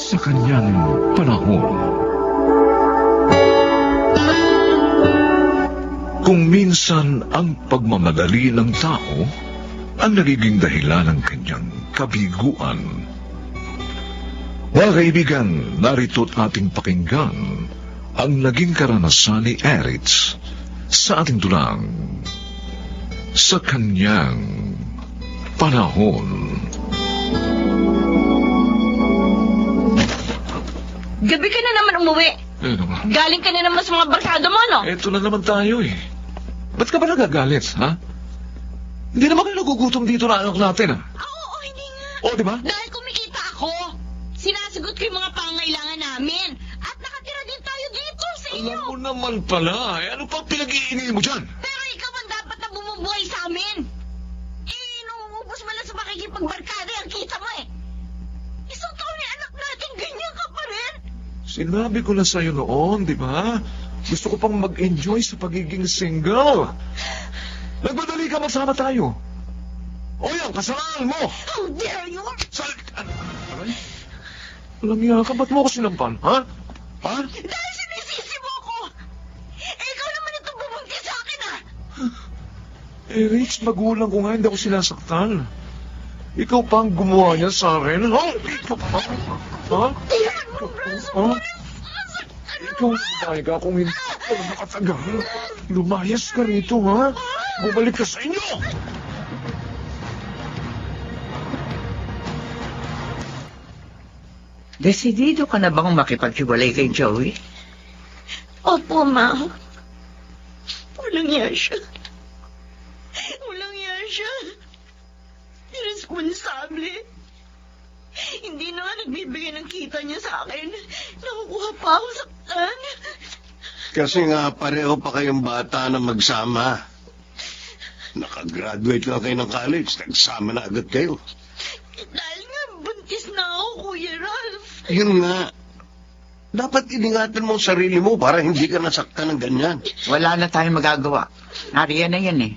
sa kanyang panahon. Kung minsan ang pagmamadali ng tao ang nagiging dahilan ng kanyang kabiguan. Mga kaibigan, narito't ating pakinggan ang naging karanasan ni Eritz sa ating tulang sa kanyang panahon. Gabi ka na naman umuwi. Galing ka na naman sa mga barkada mo, no? Eto na naman tayo eh. Ba't ka ba nagagalit, ha? Hindi naman kayo nagugutom dito na anak natin, ha? Oo, hindi nga. O, di ba? Dahil kumikita ako, sinasagot ko yung mga pangailangan namin. At nakatira din tayo dito sa inyo. Alam mo naman pala, ano pang pinag-iinil mo dyan? Pero ikaw ang dapat na bumubuhay sa amin. Inuubos mo lang sa makikipagbarkada ang kita mo eh. Isang taon ni anak natin, ganyan ka pa rin. Sinabi ko na sa'yo noon, di ba? Gusto ko pang mag-enjoy sa pagiging single. Nagmadali ka, magsama tayo. O yan, kasalanan mo. How dare you? Aray? Alam niya ka, ba't mo ako sinampan, ha? Ha? Dahil sinisisi mo ako. Ikaw naman itong bubuntis sa akin, ha? Eh, Rich, magulang ko nga, hindi ako sinasaktan. Ikaw pa ang gumawa niya sa akin, ha? Ikaw pa? Ha? Iyan mo, braso Ha? mo. Ikaw, sabay ka kung hindi ka nakatagal. Lumayas ka rito, ha? Bumalik ka sa inyo! Desidido ka na bang makipaghiwalay kay Joey? Opo, Ma. Walang iya siya. Walang iya siya. Irresponsable. Hindi na nga nagbibigay ng kita niya sa akin. Nakukuha pa ako saktan. Kasi nga pareho pa kayong bata na magsama. Nakagraduate lang kayo ng college, nagsama na agad kayo. Dahil nga buntis na ako, Kuya Ralph. Yun nga. Dapat iningatan mo ang sarili mo para hindi ka nasaktan ng ganyan. Wala na tayong magagawa. Nariyan na yan eh.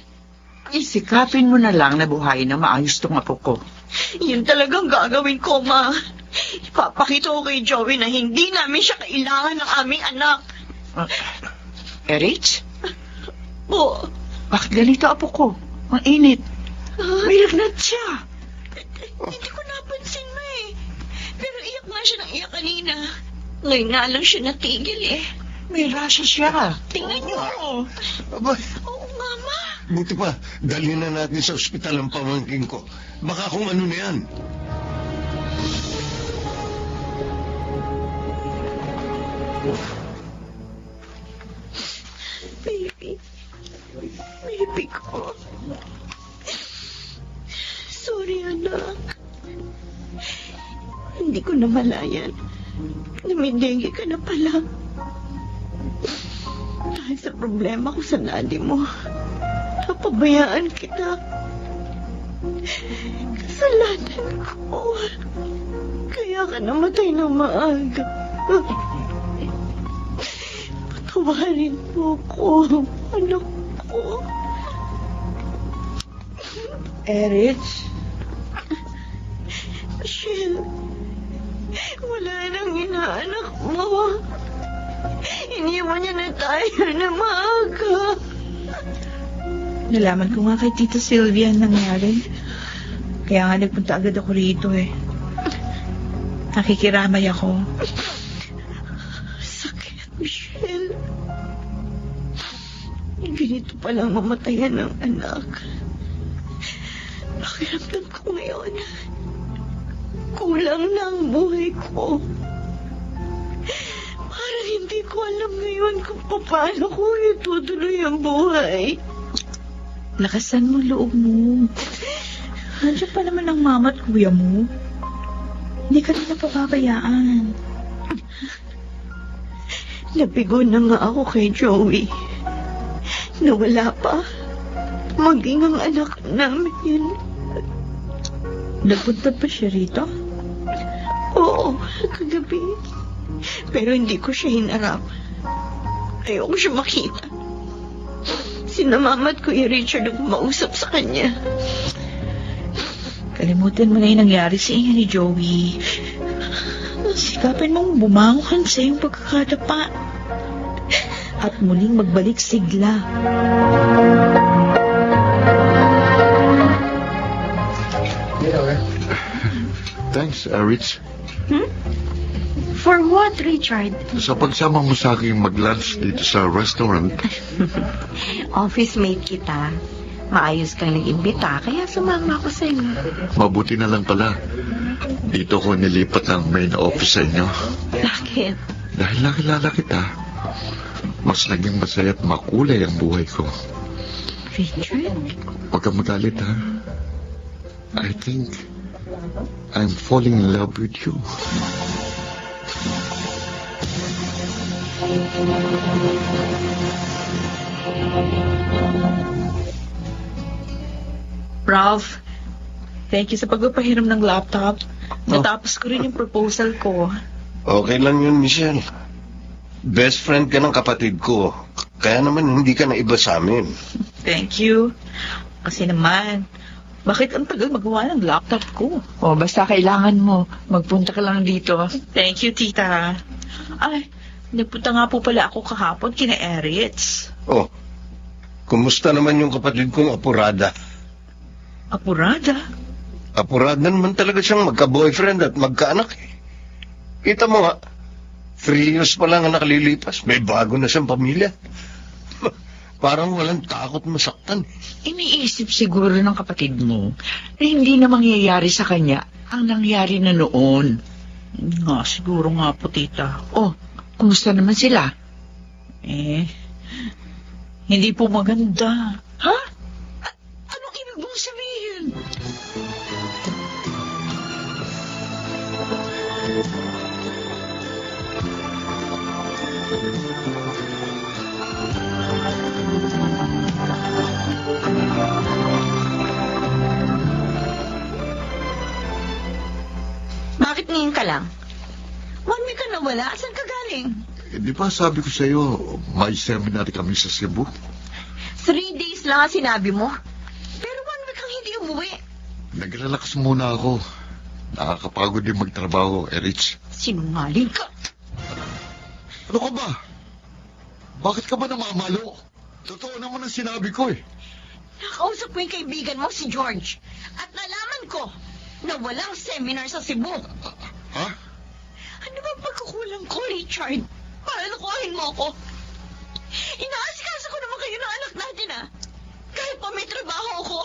Isikapin mo na lang na buhayin na maayos tong apo ko. Yun talagang gagawin ko, Ma. Ipapakita ko kay Joey na hindi namin siya kailangan ng aming anak. Erich? Po. Bakit ganito apo ko? Ang init. May lagnat siya. Hindi ko napansin, Ma eh. Pero iyak nga siya ng iyak kanina. Ngayon nga lang siya natigil eh. May rasya siya. Tingnan niyo. Aba, Oo nga, Ma. buti pa, dalhin na natin sa ospital ang pamangking ko. Baka kung ano na yan. Baby. Baby ko. Sorry, anak. Hindi ko namalayan. Namidegi ka na pala. Dahil sa problema ko sa daddy mo, napabayaan kita. Kasalanan ko. Kaya ka namatay ng maaga. Patawarin mo ko, anak ko. Erich? Michelle, wala nang inaanak mo. Iniwan niya na tayo na maaga. Nalaman ko nga kay Tita Sylvia ang nangyari. Kaya nga nagpunta agad ako rito eh. Nakikiramay ako. Sakit, Michelle. Ganito palang mamatayan ng anak. Pakiramdam ko ngayon. Kulang na ang buhay ko. Parang hindi ko alam ngayon kung paano ko itutuloy ang buhay. Lakasan mo loob mo. Nandiyan pa naman ang mama at kuya mo. Hindi ka nila pababayaan. Nabigo na nga ako kay Joey. Nawala pa. Maging ang anak namin. Nagpunta pa siya rito? Oo, kagabi. Pero hindi ko siya hinarap. Ayoko siya makita. Sina Mama at Kuya Richard ang kumausap sa kanya. Kalimutan mo na yung nangyari sa inyo ni Joey. Sikapin mong bumangon sa iyong pagkakadapa at muling magbalik sigla. Thanks, Rich. For what, Richard? Sa pagsama mo sa akin mag-lunch dito sa restaurant, Office mate kita. Maayos kang nag-imbita, kaya sumama ako sa inyo. mabuti na lang pala. Dito ko nilipat ng main office sa inyo. Bakit? Dahil nakilala kita, mas naging masaya at makulay ang buhay ko. Richard? Huwag kang magalit, ha? I think I'm falling in love with you. Ralph, thank you sa pagpapahiram ng laptop. Natapos ko rin yung proposal ko. Okay lang yun, Michelle. Best friend ka ng kapatid ko. Kaya naman hindi ka na iba sa amin. Thank you. Kasi naman, bakit ang tagal magawa ng laptop ko? O, basta kailangan mo. Magpunta ka lang dito. Thank you, tita. Ay, nagpunta nga po pala ako kahapon kina Eritz. Oh, kumusta naman yung kapatid kong Apurada? Apurada? Apurada naman talaga siyang magka-boyfriend at magkaanak eh. Kita mo nga, 3 years pa lang ang nakalilipas. May bago na siyang pamilya. Parang walang takot masaktan. Iniisip siguro ng kapatid mo na hindi na mangyayari sa kanya ang nangyari na noon. Nga, siguro nga po, tita. Oh, kumusta naman sila? Hindi po maganda. Ha? Anong ibig mong sabihin? Bakit ngayon ka lang? 1 week ka na wala? Saan ka galing? Di ba sabi ko sa iyo, may seminar kami sa Cebu? 3 days lang ang sinabi mo. Pero 1 week kang hindi umuwi. Nagrelax muna ako. Nakakapagod din magtrabaho, Erich. Sinungaling ka. Ano ka ba? Bakit ka ba namamalo? Totoo naman ang sinabi ko eh. Nakausap ko yung kaibigan mo, si George. At nalaman ko na walang seminar sa Cebu. Ha? Ano ba pagkukulang ko, Richard? Para lukuhin mo ako. Inaasikaso ko naman kayo ng anak natin, ah. Kahit pa may trabaho ako.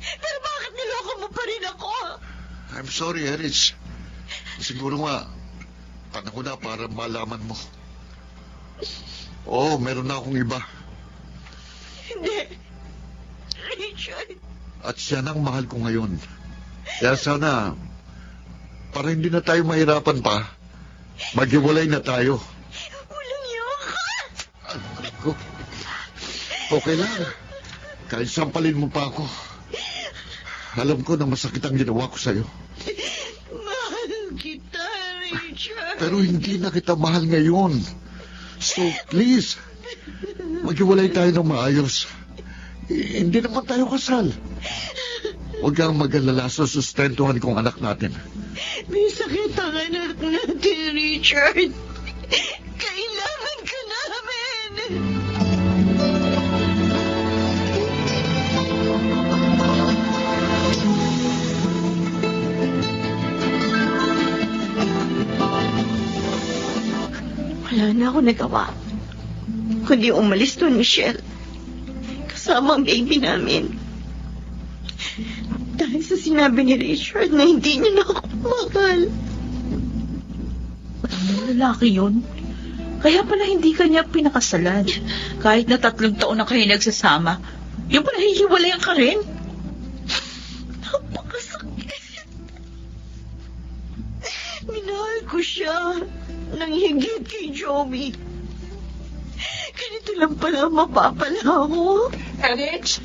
Pero bakit niloko mo pa rin ako? I'm sorry, Erich. Siguro nga, panahon na para malaman mo. Oo, meron na akong iba. Hindi. Richard. At siya nang mahal ko ngayon. Kaya sana, para hindi na tayo mahirapan pa, maghiwalay na tayo. Walang iyon ka. Aray ko. Okay lang. Kahit sampalin mo pa ako. Alam ko na masakit ang ginawa ko sa'yo. Mahal kita, Richard. Pero hindi na kita mahal ngayon. So, please, maghiwalay tayo ng maayos. Hindi naman tayo kasal. Huwag kang mag-alala sa sustentuhan kong anak natin. May sakit ang anak natin, Richard. Kailangan ka namin. Wala na ako nagawa. Kundi umalis doon, Michelle. Kasama ang baby namin. Dahil sa sinabi ni Richard na hindi niya na ako mahal. Ang lalaki yun. Kaya pala hindi kanya pinakasalan. Kahit na 3 taon na kayo nagsasama, yung pala hihiwalayan ka rin. Napakasakit. Minahal ko siya nang higit kay Joey. Ganito lang pala mapapala ako. Erich!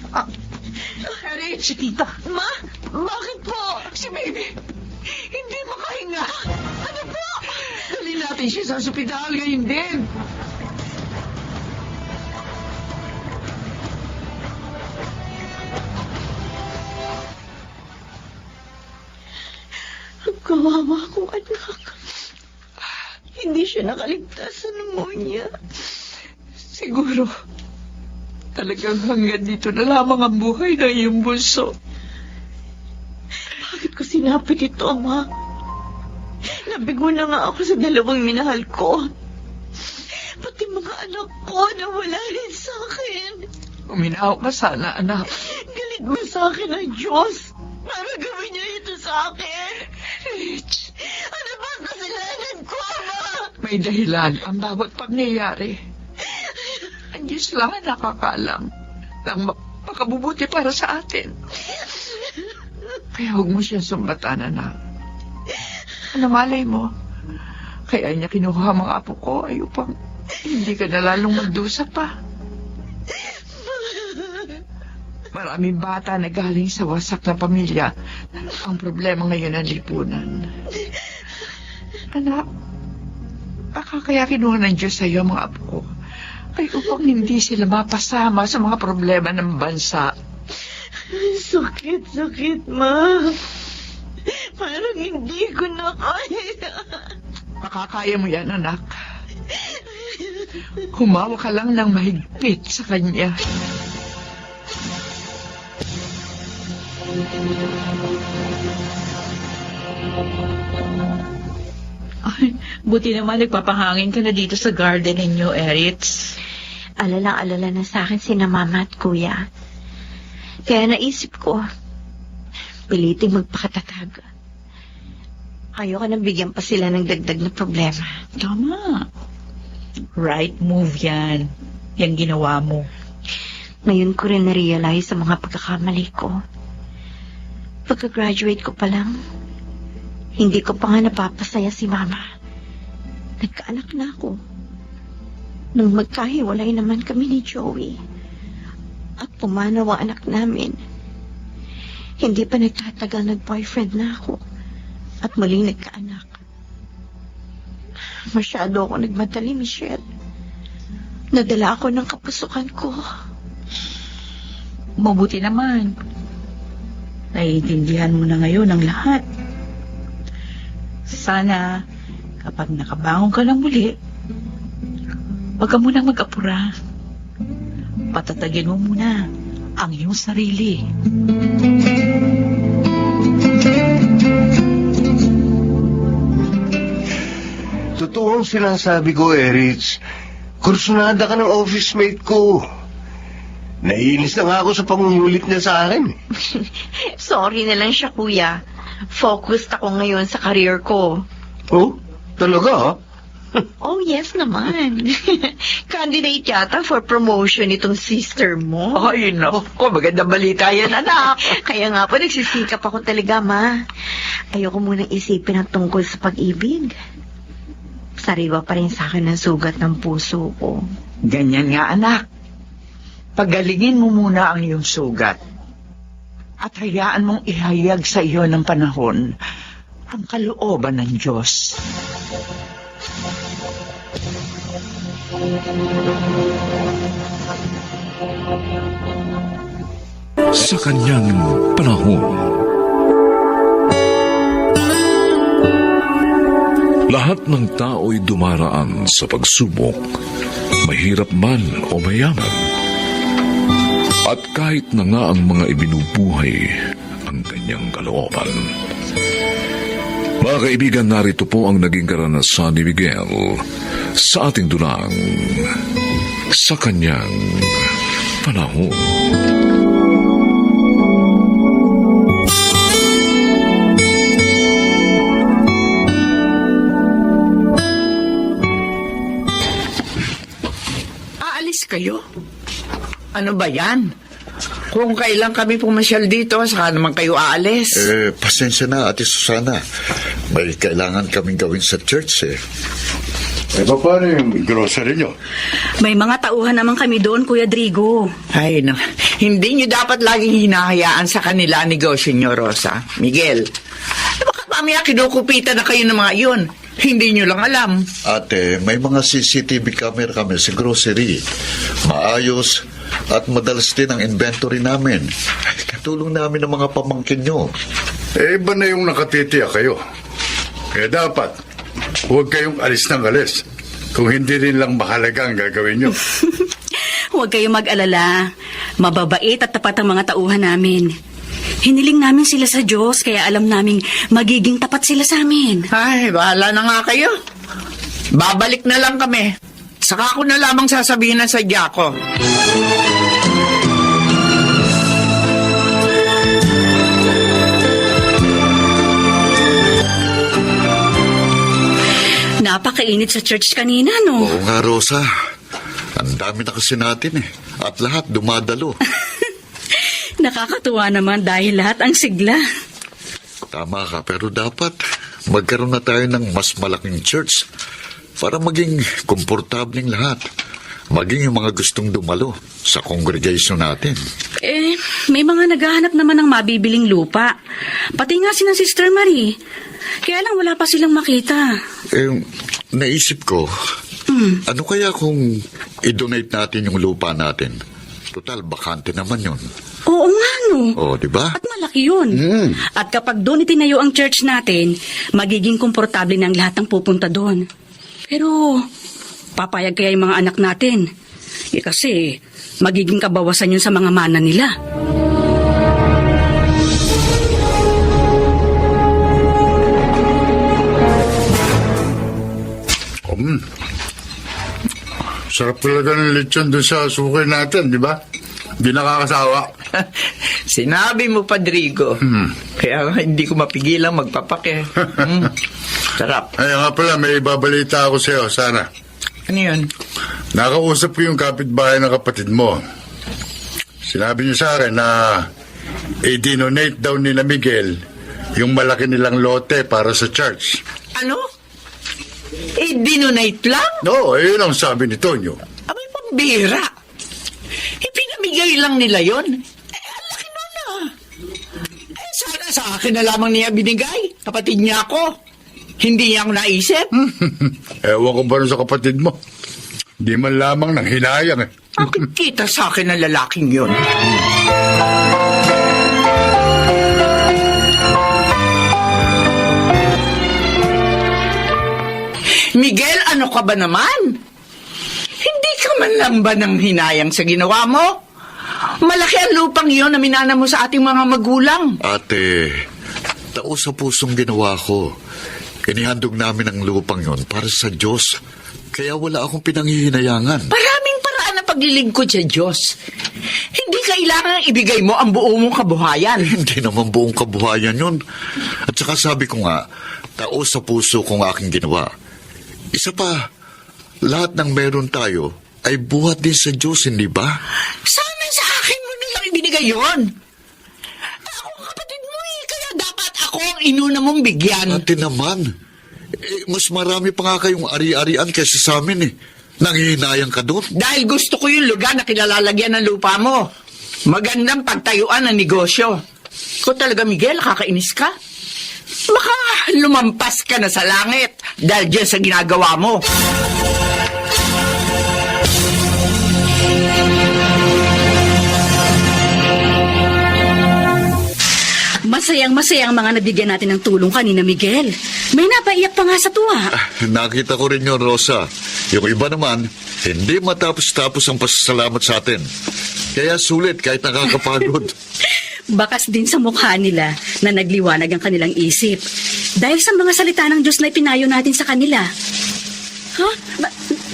Erich! Si tita. Ma, bakit po? Si baby! Hindi makahinga! Ano po? Dali natin siya sa ospital ngayon din. Ang kawawa kong anak. hindi siya nakaligtas sa pneumonia. Siguro, talagang hanggang dito na lamang ang buhay ng iyong bunso. Bakit ko sinapit ito, Ama? Nabigo na nga ako sa dalawang minahal ko. Pati mga anak ko nawala rin sa akin. Uminaw ka sana, anak. Galit ba sa akin ang Diyos? Para gawin niya ito sa akin? Rich, Ano ba ang kasalanan ko, Ama? may dahilan ang bawat pangyayari. Ang Diyos lang ang nakakaalam ng makabubuti para sa atin. Kaya huwag mo siya sumbatan, anak. Ano malay mo? Kaya niya kinuha mga apo ko ay upang hindi ka na lalong magdusa pa. Maraming bata na galing sa wasak na pamilya. Ang problema ngayon ang lipunan. Anak, baka kaya kinuha ng Diyos sa iyo mga apo ko ay upang hindi sila mapasama sa mga problema ng bansa. Sakit, Ma. Parang hindi ko na kaya. Makakaya mo yan, anak. Humawa ka lang ng mahigpit sa kanya. Ay, buti naman nagpapahangin ka na dito sa garden ninyo, Eritz. Alala na sa akin sina Mama at Kuya. Kaya naisip ko, piliting magpakatatag. Ayoko nang bigyan pa sila ng dagdag na problema. Tama. Right move yan. Yang ginawa mo. Ngayon ko rin na-realize sa mga pagkakamali ko. Pagka-graduate ko pa lang, hindi ko pa nga napapasaya si Mama. Nagkaanak na ako. Nung magkahiwalay naman kami ni Joey at pumanaw ang anak namin, hindi pa nagtatagal nag-boyfriend na ako at muling nagkaanak. Masyado ako nagmadali, Michelle. Nadala ako ng kapusukan ko. Mabuti naman. Naiintindihan mo na ngayon ang lahat. Sana, kapag nakabangon ka ng muli, huwag ka munang mag-apura. Patatagin mo muna ang iyong sarili. Totoo ang sinasabi ko, Eritz. Kursunada ka ng office mate ko. Naiinis na nga ako sa pangungulit niya sa akin. Sorry na lang siya, Kuya. Focused ako ngayon sa career ko. Oh, talaga ha? Oh, yes naman. Candidate yata for promotion itong sister mo. Ay, naku, magandang balita yan, anak. Kaya nga po, nagsisikap ako talaga, Ma. Ayoko munang isipin ang tungkol sa pag-ibig. Sariwa pa rin sa akin ang sugat ng puso ko. Ganyan nga, anak. Pagalingin mo muna ang iyong sugat. At hayaan mong ihayag sa iyo ng panahon ang kalooban ng Diyos. Sa kanyang panahon. Lahat ng tao'y dumaraan sa pagsubok, mahirap man o mayaman. At kahit na nga ang mga ibinubuhay ang kanyang kalooban. Mga kaibigan, narito po ang naging karanasan ni Miguel sa ating dulang sa kanyang panahon. Aalis kayo? Ano ba yan? Kung kailan kami pumasyal dito, saka naman kayo aalis. Pasensya na, Ate Susana. May kailangan kaming gawin sa church eh. Paano yung grocery nyo? May mga tauhan naman kami doon, Kuya Drigo. Ay, no. Hindi nyo dapat laging hinahayaan sa kanila ang negosyo nyo, Rosa. Miguel, baka mamaya kinukupitan na kayo ng mga yun. Hindi nyo lang alam. Ate, may mga CCTV camera kami sa grocery. Maayos at madalas din ang inventory namin. Katulong namin ng mga pamangkin nyo. Iba na yung nakatitiya kayo. Kaya dapat, huwag kayong alis ng alis. Kung hindi rin lang mahalaga ang gagawin nyo. Huwag kayong mag-alala. Mababait at tapat ang mga tauhan namin. Hiniling namin sila sa Diyos, kaya alam naming magiging tapat sila sa amin. Ay, bahala na nga kayo. Babalik na lang kami. Saka ko na lamang sasabihin na sadya ko. Napakainit sa church kanina, no? Oo nga, Rosa. Ang dami na kasi natin eh. At lahat dumadalo. Nakakatuwa naman dahil lahat ang sigla. Tama ka, pero dapat magkaroon na tayo ng mas malaking church para maging komportabling lahat. Maging yung mga gustong dumalo sa congregation natin. May mga naghahanap naman ng mabibiling lupa. Pati nga si Sister Marie. Kaya lang wala pa silang makita. Naisip ko, ano kaya kung i-donate natin yung lupa natin? Total, bakante naman yun. Oo nga, no? Oo, di ba? At malaki yun. At kapag doon itinayo ang church natin, magiging komportable ng lahat ng pupunta doon. Pero, papayag kaya yung mga anak natin? Kasi, magiging kabawasan yun sa mga mana nila. Sarap talaga ng lechon doon sa sukay natin, di ba? Di nakakasawa. Sinabi mo, Padrigo. Kaya hindi ko mapigilang magpapake. Sarap. Ay, nga pala, may ibabalita ako sa'yo, sana. Ano yun? Nakausap ko yung kapitbahay ng kapatid mo. Sinabi niya sa akin na i-donate daw nila Miguel yung malaki nilang lote para sa church. Ano? Dinonate lang? No, yun ang sabi ni Tonyo. Abay, pambira. Pinamigay lang nila yon. Ang laki nun ah. Sana sa akin na lamang niya binigay. Kapatid niya ako. Hindi niya ako naisip. Ewan ko ba rin sa kapatid mo? Di man lamang nang hinayang eh. Bakit kita sa akin ng lalaking yon? Miguel, ano ka ba naman? Hindi ka man lang ba nang hinayang sa ginawa mo? Malaki ang lupang iyon na minana mo sa ating mga magulang. Ate, tao sa pusong ginawa ko. Inihandog namin ang lupang yon para sa Diyos. Kaya wala akong pinanghihinayangan. Maraming paraan na paglilingkod sa Diyos. Hindi kailangan ibigay mo ang buo mong kabuhayan. Hindi naman buong kabuhayan yun. At saka sabi ko nga, tao sa puso kong aking ginawa. Isa pa, lahat ng meron tayo ay buhat din sa Diyos, hindi ba? Sana sa akin mo nilang ibinigay yon. Ako ang kapatid mo eh, kaya dapat ako ang inuna mong bigyan. Ate naman, mas marami pa nga kayong ari-arian kaysa sa amin eh. Nanghihinayang ka doon. Dahil gusto ko yung lugar na kinalalagyan ng lupa mo. Magandang pagtayuan ng negosyo. Ikaw talaga, Miguel, kakainis ka? Baka lumampas ka na sa langit dahil dyan sa ginagawa mo. Masayang-masaya ang mga nabigyan natin ng tulong kanina, Miguel. May napaiyak pa nga sa tuwa. Nakita ko rin yun, Rosa. Yung iba naman, hindi matapos-tapos ang pasasalamat sa atin. Kaya sulit kahit nakakapagod. Bakas din sa mukha nila na nagliwanag ang kanilang isip. Dahil sa mga salita ng Diyos na ipinayo natin sa kanila. Ha?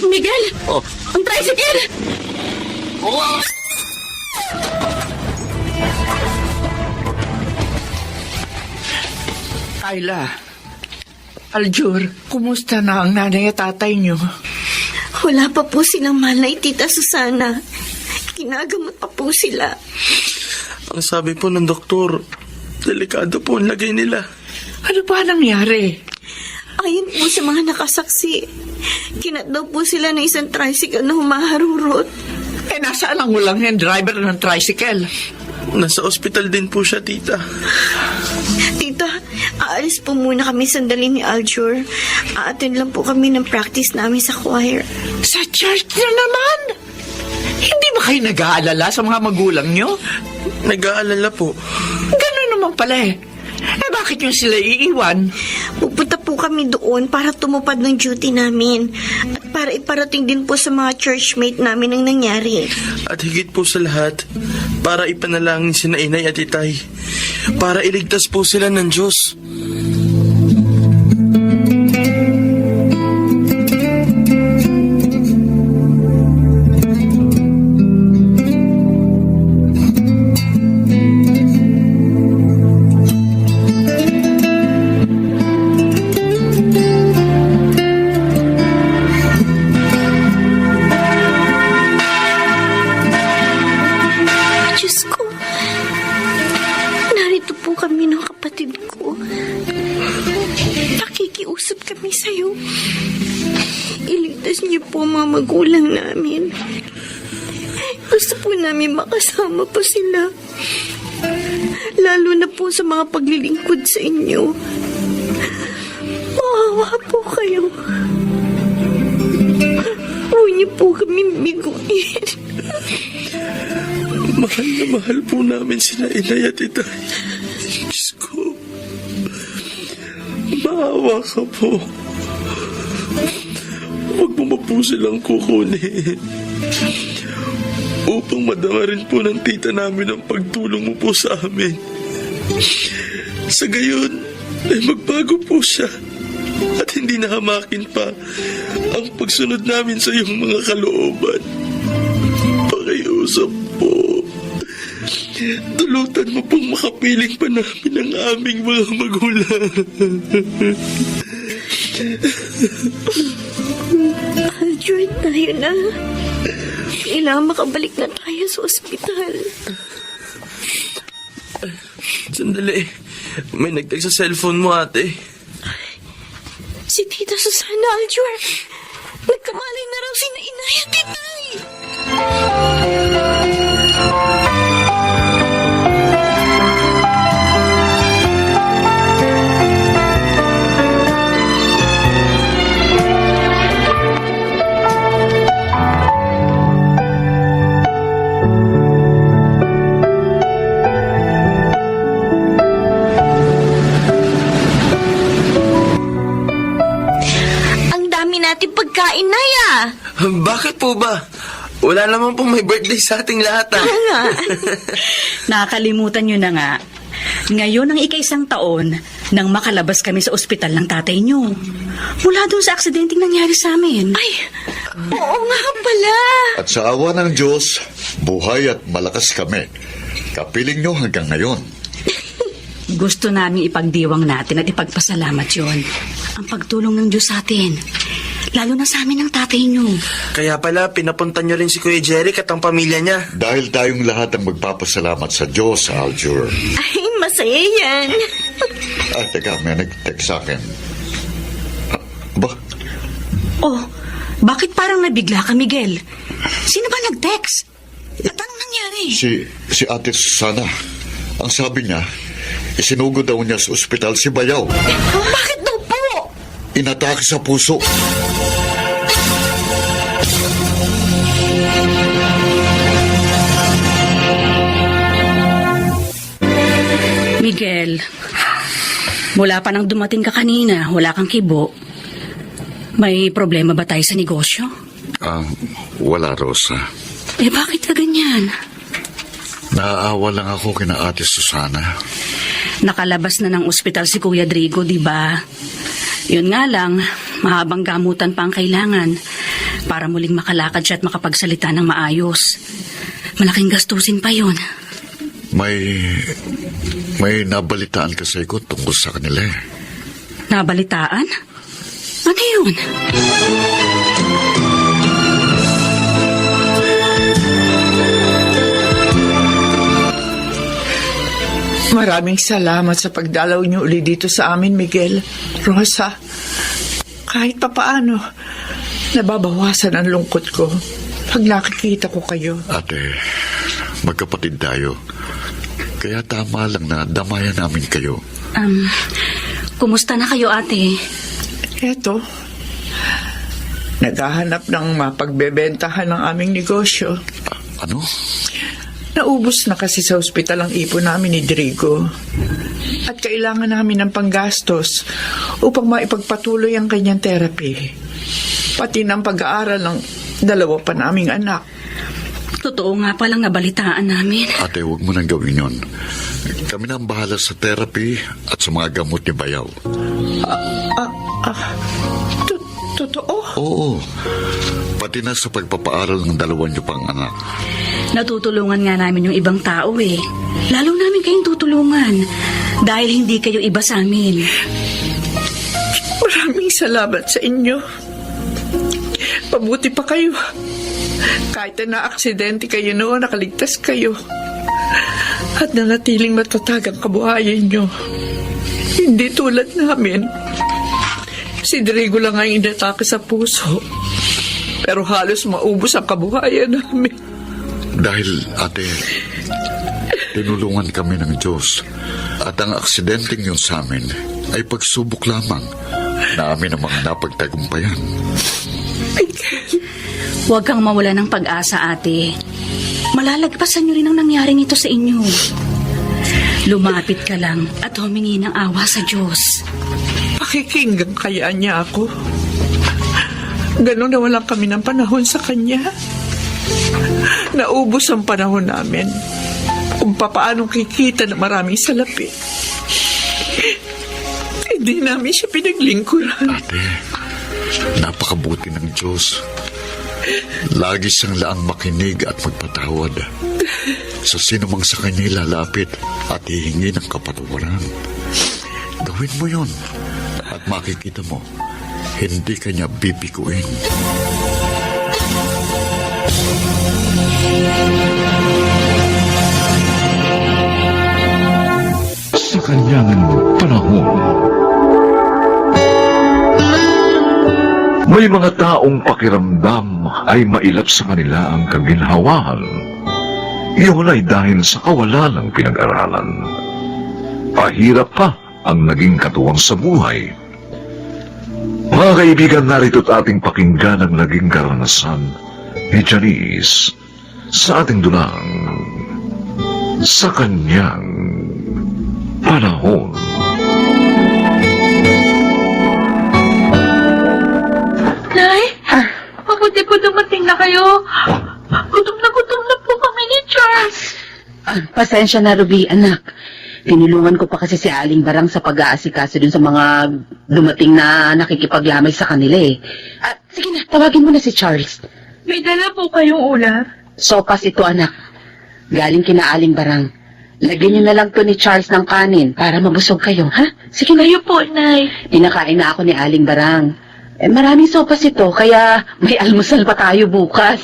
Miguel! Oh. Ang tricycle! Oh! Ayla, Aljur, kumusta na ang nanay at tatay niyo? Wala pa po silang malay, Tita Susana. Kinagamot pa po sila. Ang sabi po ng doktor, delikado po ang lagay nila. Ano ba nangyari? Ayon po sa mga nakasaksi, kinat daw po sila ng isang tricycle na humaharurot. Nasaan ang walang hand driver ng tricycle? Nasa ospital din po siya, tita. Tita, aalis po muna kami sandali ni Aljur. Aattend lang po kami ng practice namin sa choir. Sa church na naman? Hindi ba kayo nag-aalala sa mga magulang nyo? Nag-aalala po. Ganun naman pala eh. bakit yung sila iiwan? Pupunta po kami doon para tumupad ng duty namin. At para iparating din po sa mga churchmate namin ang nangyari. At higit po sa lahat, para ipanalangin sina inay at itay. Para iligtas po sila ng Diyos. Diyos ko, narito po kami ng kapatid ko. Nakikiusap kami sa'yo. Iligtas niyo po ang mga magulang namin. Gusto po namin makasama po sila. Lalo na po sa mga paglilingkod sa inyo. Maawa po kayo. Huwag niyo po kami biguin. Mahal na mahal po namin sina inay at itay. Diyos ko, maawa ka po. Huwag mo po silang kukunin. Upang madama rin po ng tita namin ang pagtulong mo po sa amin. Sa gayon, ay magbago po siya. At hindi nahamakin pa ang pagsunod namin sa iyong mga kalooban. Pakiusap po. Dulutan mo pong makapiling pa namin ang aming mga magulang. Aldrin, tayo na. Kailangan makabalik na tayo sa ospital. Sandali. May nagtag sa cellphone mo, ate. Si Tita Susana, Aldrin. Nagkamalay na raw si na inay at itay. Natin pagkain na ya. Bakit po ba? Wala naman pong may birthday sa ating lahat, ah. Nga. Nakakalimutan nyo na nga. Ngayon ang ika-1 taon nang makalabas kami sa ospital ng tatay nyo. Mula doon sa aksidenteng nangyari sa amin. Ay, oo nga pala. At sa awa ng Diyos, buhay at malakas kami. Kapiling nyo hanggang ngayon. Gusto namin ipagdiwang natin at ipagpasalamat yon. Ang pagtulong ng Diyos sa atin. Lalo na sa amin ng tatay nyo. Kaya pala, pinapunta nyo rin si Kuya Jeric at ang pamilya niya. Dahil tayong lahat ang magpapasalamat sa Diyos, Aljur. Ay, masaya yan. Teka, may nag-text sa akin. Ba? Oh, bakit parang nabigla ka, Miguel? Sino ba nag-text? At anong nangyari? Si Ate Susana. Ang sabi niya, isinugod daw niya sa ospital si Bayaw. Bakit daw po? Inatake sa puso. Miguel, mula pa nang dumating ka kanina, wala kang kibo. May problema ba tayo sa negosyo? Wala, Rosa. Bakit ka ganyan? Naaawa lang ako kina Ate Susana. Nakalabas na ng ospital si Kuya Drigo, di ba? Yun nga lang, mahabang gamutan pa ang kailangan para muling makalakad siya at makapagsalita ng maayos. Malaking gastusin pa yun. May nabalitaan kasi ko tungkol sa kanila eh. Nabalitaan? Ano yun? Maraming salamat sa pagdalaw niyo uli dito sa amin, Miguel. Rosa, kahit papaano, nababawasan ang lungkot ko pag nakikita ko kayo. Ate, magkapatid tayo. Kaya tama lang na damayan namin kayo. Kumusta na kayo, ate? Eto, naghahanap ng mapagbebentahan ng aming negosyo. Ano? Naubos na kasi sa ospital ang ipon namin ni Drigo. At kailangan namin ng panggastos upang maipagpatuloy ang kanyang therapy. Pati ng pag-aaral ng dalawa pa naming anak. Totoo nga palang nabalitaan namin. Ate, huwag mo nang gawin yun. Kami na ang bahala sa therapy at sa mga gamot ni Bayaw. Totoo? Oo. Pati na sa pagpapaaral ng dalawa niyo pang anak. Natutulungan nga namin yung ibang tao eh. Lalo namin kayong tutulungan. Dahil hindi kayo iba sa amin. Maraming salamat sa inyo. Pabuti pa kayo. Kahit na aksidente kayo noon, nakaligtas kayo. At nanatiling matatag ang kabuhayan nyo. Hindi tulad namin. Si Drigo lang ang inatake sa puso. Pero halos maubos ang kabuhayan namin. Dahil, ate, tinulungan kami ng Diyos. At ang aksidenteng yun sa amin ay pagsubok lamang na amin ang mga napagtagumpayan. Huwag kang mawala ng pag-asa, ate. Malalagpasan niyo rin ang nangyaring ito sa inyo. Lumapit ka lang at humingi ng awa sa Diyos. Pakikinggan kaya niya ako. Ganon na walang kami ng panahon sa kanya. Naubos ang panahon namin kung papaanong kikita na maraming salapi. Hindi namin siya pinaglingkuran. Ate, napakabuti ng Diyos. Lagi siyang laang makinig at magpatawad sa sino mang sa kanya lalapit at hihingi ng kapatawaran. Gawin mo yun at makikita mo, hindi kanya bibiguin. Sa kanyang panahon. May mga taong pakiramdam ay mailap sa kanila ang kaginhawaan. Iyon ay dahil sa kawalan ng pinag-aralan. Pahirap pa ang naging katuwang sa buhay. Mga kaibigan, narito't ating pakinggan ang naging karanasan ni Janice sa ating dulang sa kanyang panahon. Nay, mabuti po dumating na kayo. Gutom na po kami ni Charles. Pasensya na, Ruby, anak. Tinulungan ko pa kasi si Aling Barang sa pag-aasikaso dun sa mga dumating na nakikipaglamay sa kanila eh. Sige na, tawagin mo na si Charles. May dala po kayong ulam. Sopas ito, anak. Galing kina Aling Barang. Lagyan niyo na lang to ni Charles ng kanin para mabusog kayo, ha? Sige na. Kayo po, Nay. Pinakain na ako ni Aling Barang. Maraming sopas ito, kaya may almusal pa tayo bukas.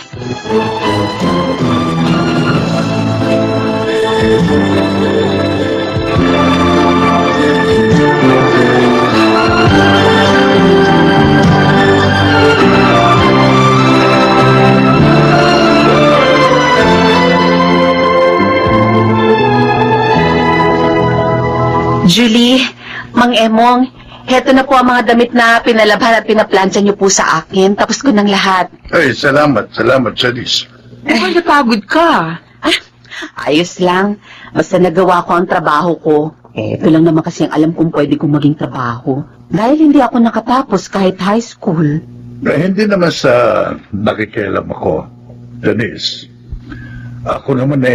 Julie, Mang Emong, heto na po ang mga damit na pinalabhan at pinaplansya niyo po sa akin. Tapos ko ng lahat. Ay, salamat, Janice. Mukhang napagod ka. Ayos lang. Basta nagawa ko ang trabaho ko. Ito lang naman kasi ang alam kong pwede kong maging trabaho. Dahil hindi ako nakatapos kahit high school. Hindi naman sa nakikialam ako, Janice. Ako naman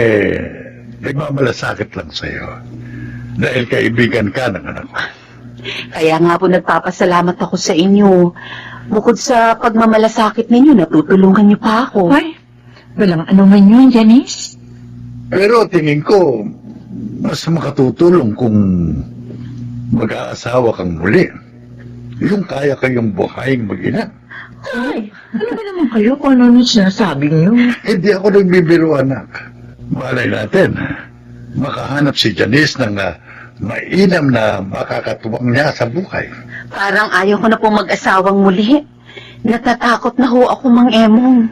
nagmamalasakit lang sa'yo. Dahil kaibigan ka ng anak ko. Kaya nga po nagpapasalamat ako sa inyo. Bukod sa pagmamalasakit ninyo, natutulungan niyo pa ako. Ay, walang anuman yun, Janice. Pero tingin ko, mas makatutulong kung mag-aasawa kang muli. Yung kaya kayong buhayin mag-ina. Ay, ano ba naman kayo kung ano sinasabi niyo? Hindi ako nagbibiro, anak. Malay natin, makahanap si Janice ng mainam na makakatuwang niya sa buhay. Parang ayaw ko na po mag-asawang muli. Natatakot na ho ako, Mang Emong.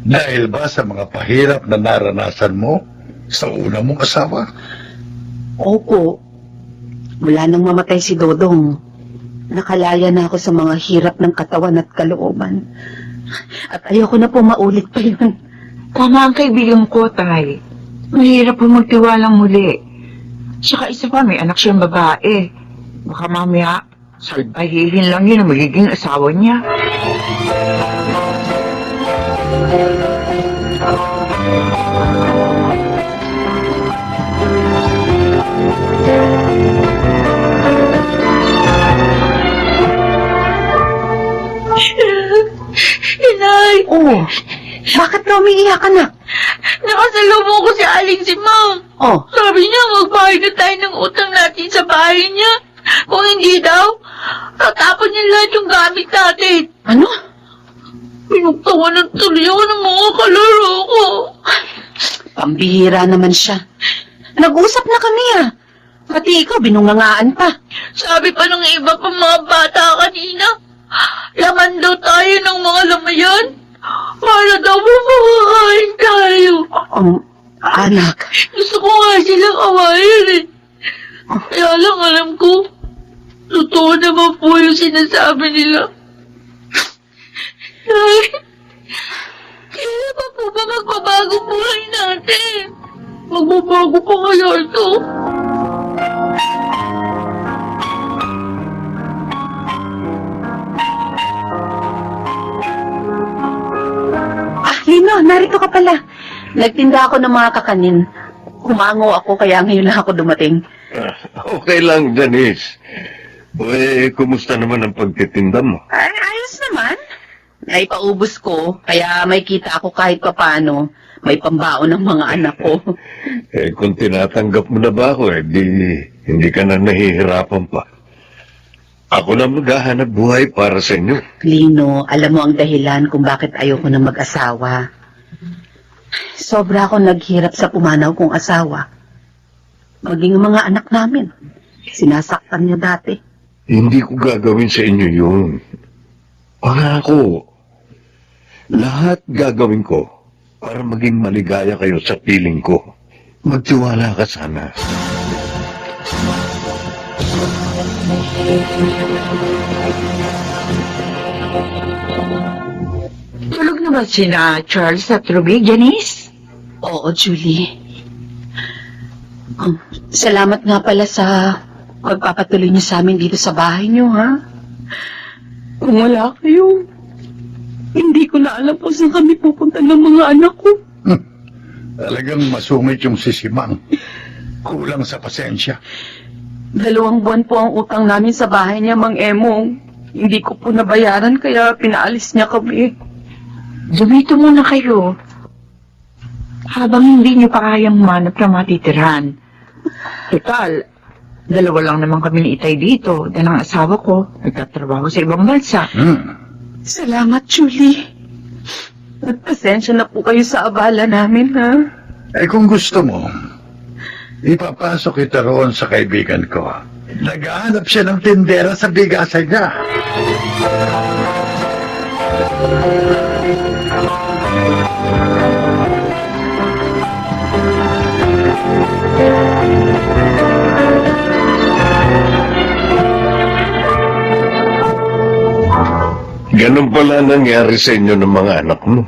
Dahil ba sa mga pahirap na naranasan mo sa una mong asawa? Opo. Mula nang mamatay si Dodong, nakalaya na ako sa mga hirap ng katawan at kalooban. At ayoko na po maulit pa yun. Tama ang kaibigan ko, Tay. Mahirap po magtiwalang muli. Saka isa pa, may anak siyang babae. Baka mamaya, salbahihin lang yun ang magiging asawa niya. Inay! Oh, bakit na umiiyak ka na? Nakasalubong ko si Aling si Ma'am. Oh, Sabi niya, magbayad na tayo ng utang natin sa bahay niya. Kung hindi daw, tatapon niya lahat yung gamit natin. ano? Pinagtawanan tuloy ako ng mga kalaro ko. Pambihira naman siya. Nag-usap na kami ah. Pati ikaw, binungangaan pa. Sabi pa ng iba pa mga bata kanina, laman daw tayo ng mga lamayan. Para daw makakain tayo. Anak, Gusto ko nga silang awayin eh. Kaya lang alam ko, totoo naman po yung sinasabi nila. Ay, kailan pa po ba magbabago buhay natin? Magbabago pa kaya ito? Lino, narito ka pala. Nagtinda ako ng mga kakanin. Humango ako kaya ngayon lang ako dumating. Okay lang, Janice. Kumusta naman ang pagtitinda mo? Ay, ayos naman. Ay, paubos ko, kaya may kita ako kahit papano. May pambaon ng mga anak ko. Kung tinatanggap mo na ba ako, hindi ka na nahihirapan pa. Ako na maghahanap buhay para sa inyo. Lino, alam mo ang dahilan kung bakit ayoko na mag-asawa. Sobra akong naghirap sa pumanaw kong asawa. Maging ang mga anak namin. Sinasaktan niya dati. Hindi ko gagawin sa inyo yun. Pangako. Lahat gagawin ko para maging maligaya kayo sa piling ko. Magtiwala ka sana. Tulog na ba sina Charles at Ruby, Janice? Oo, Julie. Salamat nga pala sa pagpapatuloy niyo sa amin dito sa bahay niyo, ha? Kung wala kayo, hindi ko na alam kung saan kami pupunta ng mga anak ko. Talagang masungit yung sisimang. Kulang sa pasensya. 2 buwan po ang utang namin sa bahay niya, Mang Emong. Hindi ko po nabayaran kaya pinaalis niya kami. Dumito muna kayo. Habang hindi niyo pa kayang manap na matitirhan. Total, 2 lang naman kami ni Itay dito. Dahil ang asawa ko, nagtatrabaho sa ibang bansa. Salamat, Julie. At pasensya na po kayo sa abala namin, ha? Kung gusto mo, ipapasok kita roon sa kaibigan ko. Naghahanap siya ng tindera sa bigasan niya. Ganun pala nangyari sa inyo ng mga anak mo.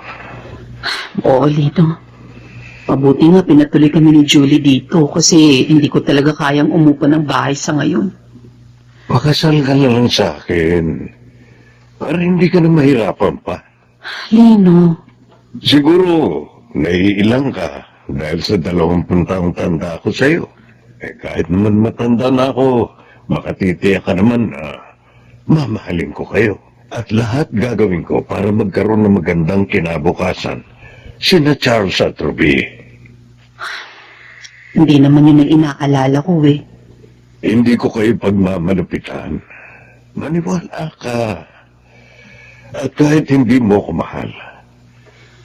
Oo, Lito. Mabuti nga pinatuloy kami ni Julie dito kasi hindi ko talaga kayang umupo ng bahay sa ngayon. Pakasal ka na lang sa akin. Para hindi ka na mahirapan pa. Lino, Siguro, naiilang ka dahil sa 20 taong tanda ako sa'yo. Kahit naman matanda na ako, makatitiyak ka naman na mamahalin ko kayo. At lahat gagawin ko para magkaroon ng magandang kinabukasan. Sina Charles at Ruby. hindi naman yun ang inaalala ko eh. Hindi ko kayo pagmamalupitan. Maniwala ka. At kahit hindi mo ko mahal,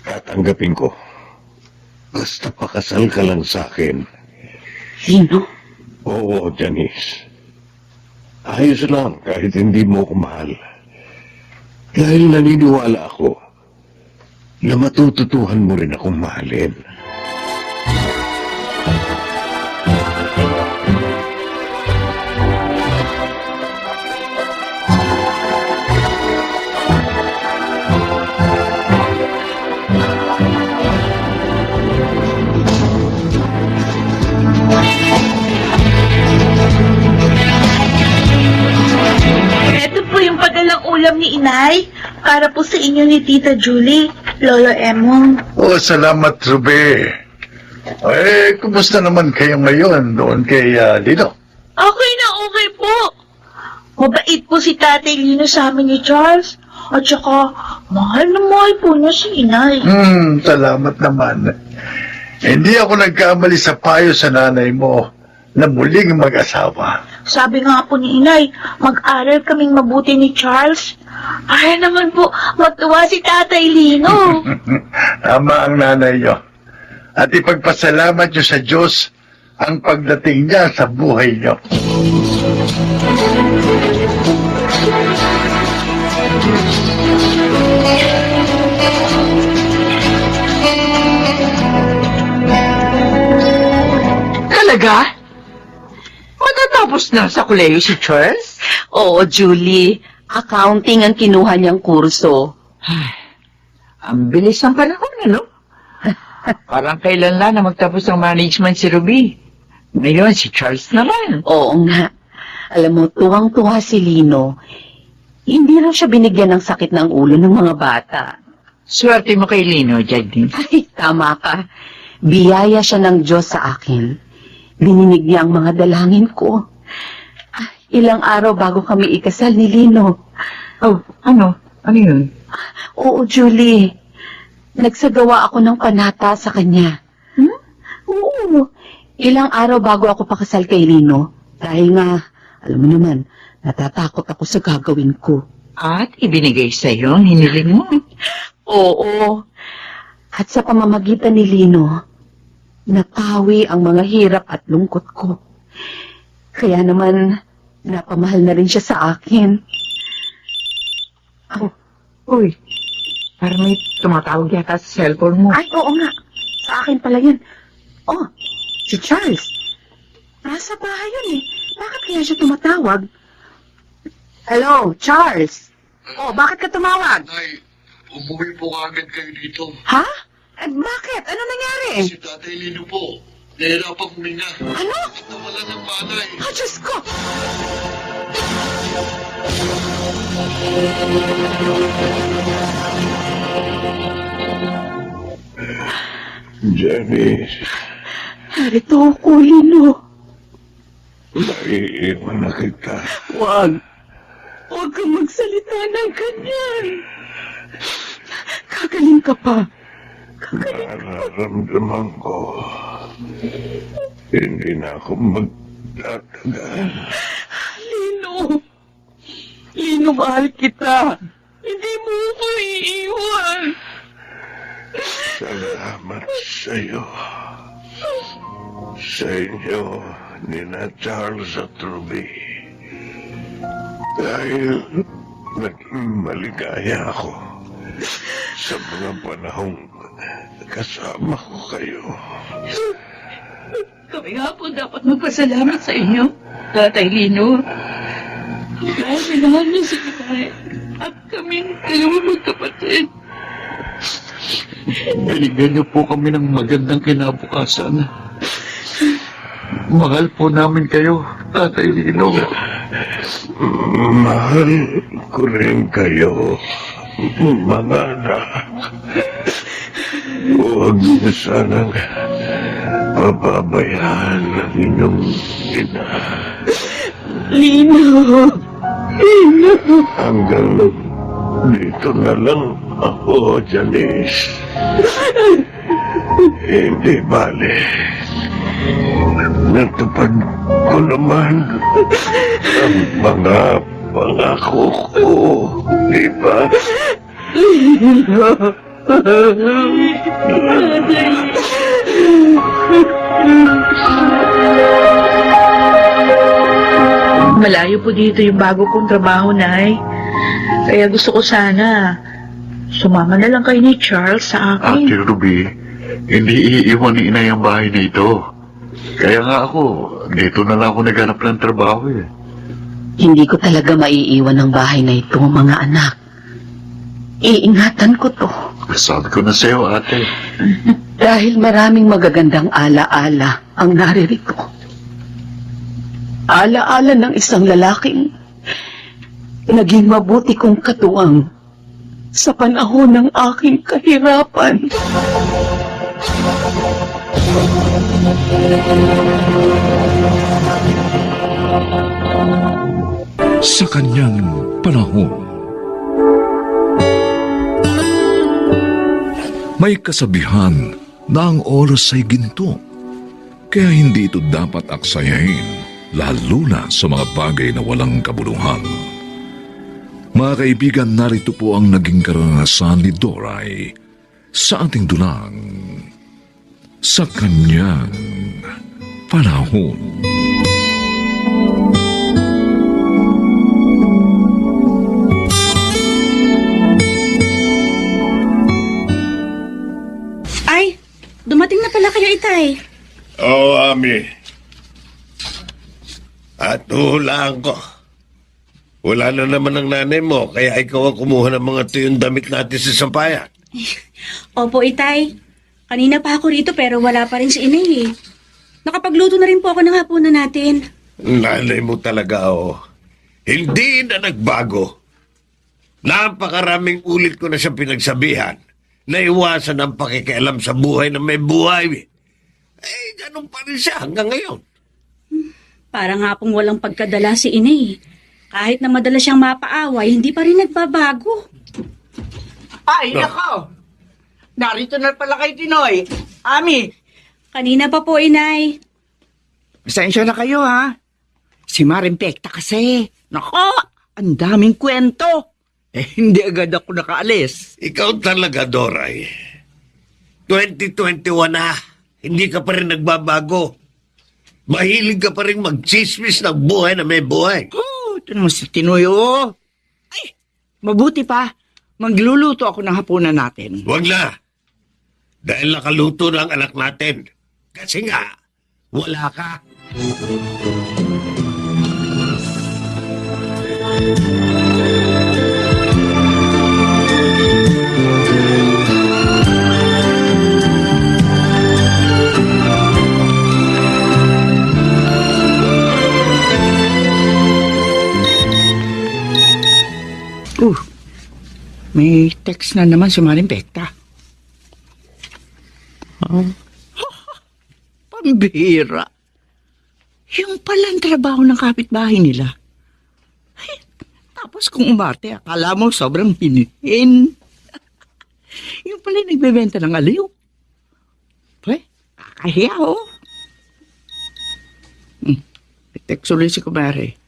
tatanggapin ko. Basta pakasal ka lang sa akin. Lino, Oo, Janice. Ayos lang kahit hindi mo ko mahal. Dahil naniniwala ako na matututuhan mo rin akong mahalin. po sa inyo ni Tita Julie, Lolo Emong. Oh, salamat, Ruby. Eh, kumusta naman kayo ngayon doon kay Lino? Okay na okay po. Mabait po si Tatay Lino sa amin ni Charles. At saka, mahal na mahal po niya si Inay. Salamat naman. Hindi ako nagkamali sa payo sa nanay mo na muling mag-asawa. Sabi nga po ni Inay, mag-aral kaming mabuti ni Charles. Para naman po, matuwa si Tatay Lino. Tama ang nanay niyo. At ipagpasalamat niyo sa Diyos ang pagdating niya sa buhay niyo. Talaga? Matatapos na sa koleyo si Charles? Oo, Julie. Accounting ang kinuha niyang kurso. Ang bilis ng panahon, ano? Parang kailan lang na magtapos ng management si Ruby. Ngayon, si Charles naman. Oo nga. Alam mo, tuwang-tuwa si Lino. Hindi raw siya binigyan ng sakit ng ulo ng mga bata. Swerte mo kay Lino, Jadine. Ay, tama ka. Biyaya siya ng Diyos sa akin. Bininig niya ang mga dalangin ko. Ilang araw bago kami ikasal ni Lino. Oh, ano? Ano yun? Oo, Julie. Nagsagawa ako ng panata sa kanya. Oo. Ilang araw bago ako pakasal kay Lino. Dahil nga, alam mo naman, natatakot ako sa gagawin ko. At ibinigay sa'yo ang hiniling mo. Oo. At sa pamamagitan ni Lino, natawi ang mga hirap at lungkot ko. Kaya naman, napamahal na rin siya sa akin. Uy, parang may tumatawag yata sa cellphone mo. Ay, oo nga. Sa akin pala yan. Oh, si Charles. Nasa bahay yun eh. Bakit kaya siya tumatawag? Hello, Charles. Oh, bakit ka tumawag? Nay, umuwi po agad kayo dito. Ha? At bakit? Ano nangyari? Si Tatay Lino po, nahirapang huminga. Ano? Nawala ng banay. Ah, Diyos ko! Janice, Narito ako, Lino. naiiwan na kita. Huwag. Huwag kang magsalita ng ganyan. Kagaling ka pa. Nararamdaman ko, hindi na ako magtatagal. Lino. Lino, mahal kita. Hindi mo ako iiwan. Salamat sa iyo. Sa inyo, nina Charles at Ruby. Dahil naging maligaya ako sa mga panahong kasama ko kayo. Kami nga po dapat magpasalamat sa inyo, Tatay Lino. Dahil minahal niyo si Inay at kaming dalawang magkapatid. Binigyan niyo po kami ng magandang kinabukasan. Mahal po namin kayo, Tatay Lino. Mahal ko rin kayo, mga anak. Huwag niyo sanang pababayaan ang inyong ina. Lino. Lino. Hanggang dito na lang ako, Janice. Hindi bale. Natupad ko naman ang mga pangako ko, di ba? Malayo po dito yung bago kong trabaho, Nay. Kaya gusto ko sana sumama na lang kayo ni Charles sa akin. Ate Ruby, hindi iiwan ni Inay ang bahay na ito. Kaya nga ako, dito na lang ako naghanap ng trabaho eh. Hindi ko talaga maiiwan ang bahay na ito, mga anak. Iingatan ko to. Sabi ko na sa'yo, ate. Dahil maraming magagandang ala-ala ang naririto. Ala-ala ng isang lalaking naging mabuti kong katuwang sa panahon ng aking kahirapan. Sa kanyang panahon, may kasabihan na ang oras ay ginto, kaya hindi ito dapat aksayahin, lalo na sa mga bagay na walang kabuluhan. Mga kaibigan, narito po ang naging karanasan ni Doray sa ating dulang sa kanyang panahon. Ay, dumating na pala kayo, Itay. Oo, Ami. At hulaan ko. Wala na naman ang nanay mo, kaya ikaw ang kumuha ng mga tuyong damit natin sa sampayan. Opo, Itay. Kanina pa ako rito pero wala pa rin si Inay eh. Nakapagluto na rin po ako ng hapunan natin. Nanay mo talaga, oh. Hindi na nagbago. Napakaraming ulit ko na siyang pinagsabihan na iwasan ang pakikialam sa buhay na may buhay. Eh, ganun pa rin siya hanggang ngayon. Para nga pong walang pagkadala si Inay. Kahit na madalas siyang mapaaway, hindi pa rin nagbabago. Ay, nako! Narito na pala kay Tinoy. Ami, Kanina pa po, Inay. pasensya na kayo, ha? Si Maring Pekta kasi. Nako, ang daming kwento. Eh, hindi agad ako nakaalis. Ikaw talaga, Doray. 2021 na. Hindi ka pa rin nagbabago. Mahilig ka pa rin magchismis ng buhay na may buhay. Oh, ito naman si Tinoy, oh. Ay, mabuti pa. Magluluto ako ng hapunan natin. Huwag na. Dahil nakaluto na ang anak natin. Kasi nga, wala ka. May text na naman si Maring Pekta. Pambihira. Yung palang trabaho ng kapitbahay nila. Ay, tapos kung umarte, akala mo sobrang hinihin. Yung pala nagbebenta ng aliw. Pre, kakahiya, oh. May text ulit si Kumare.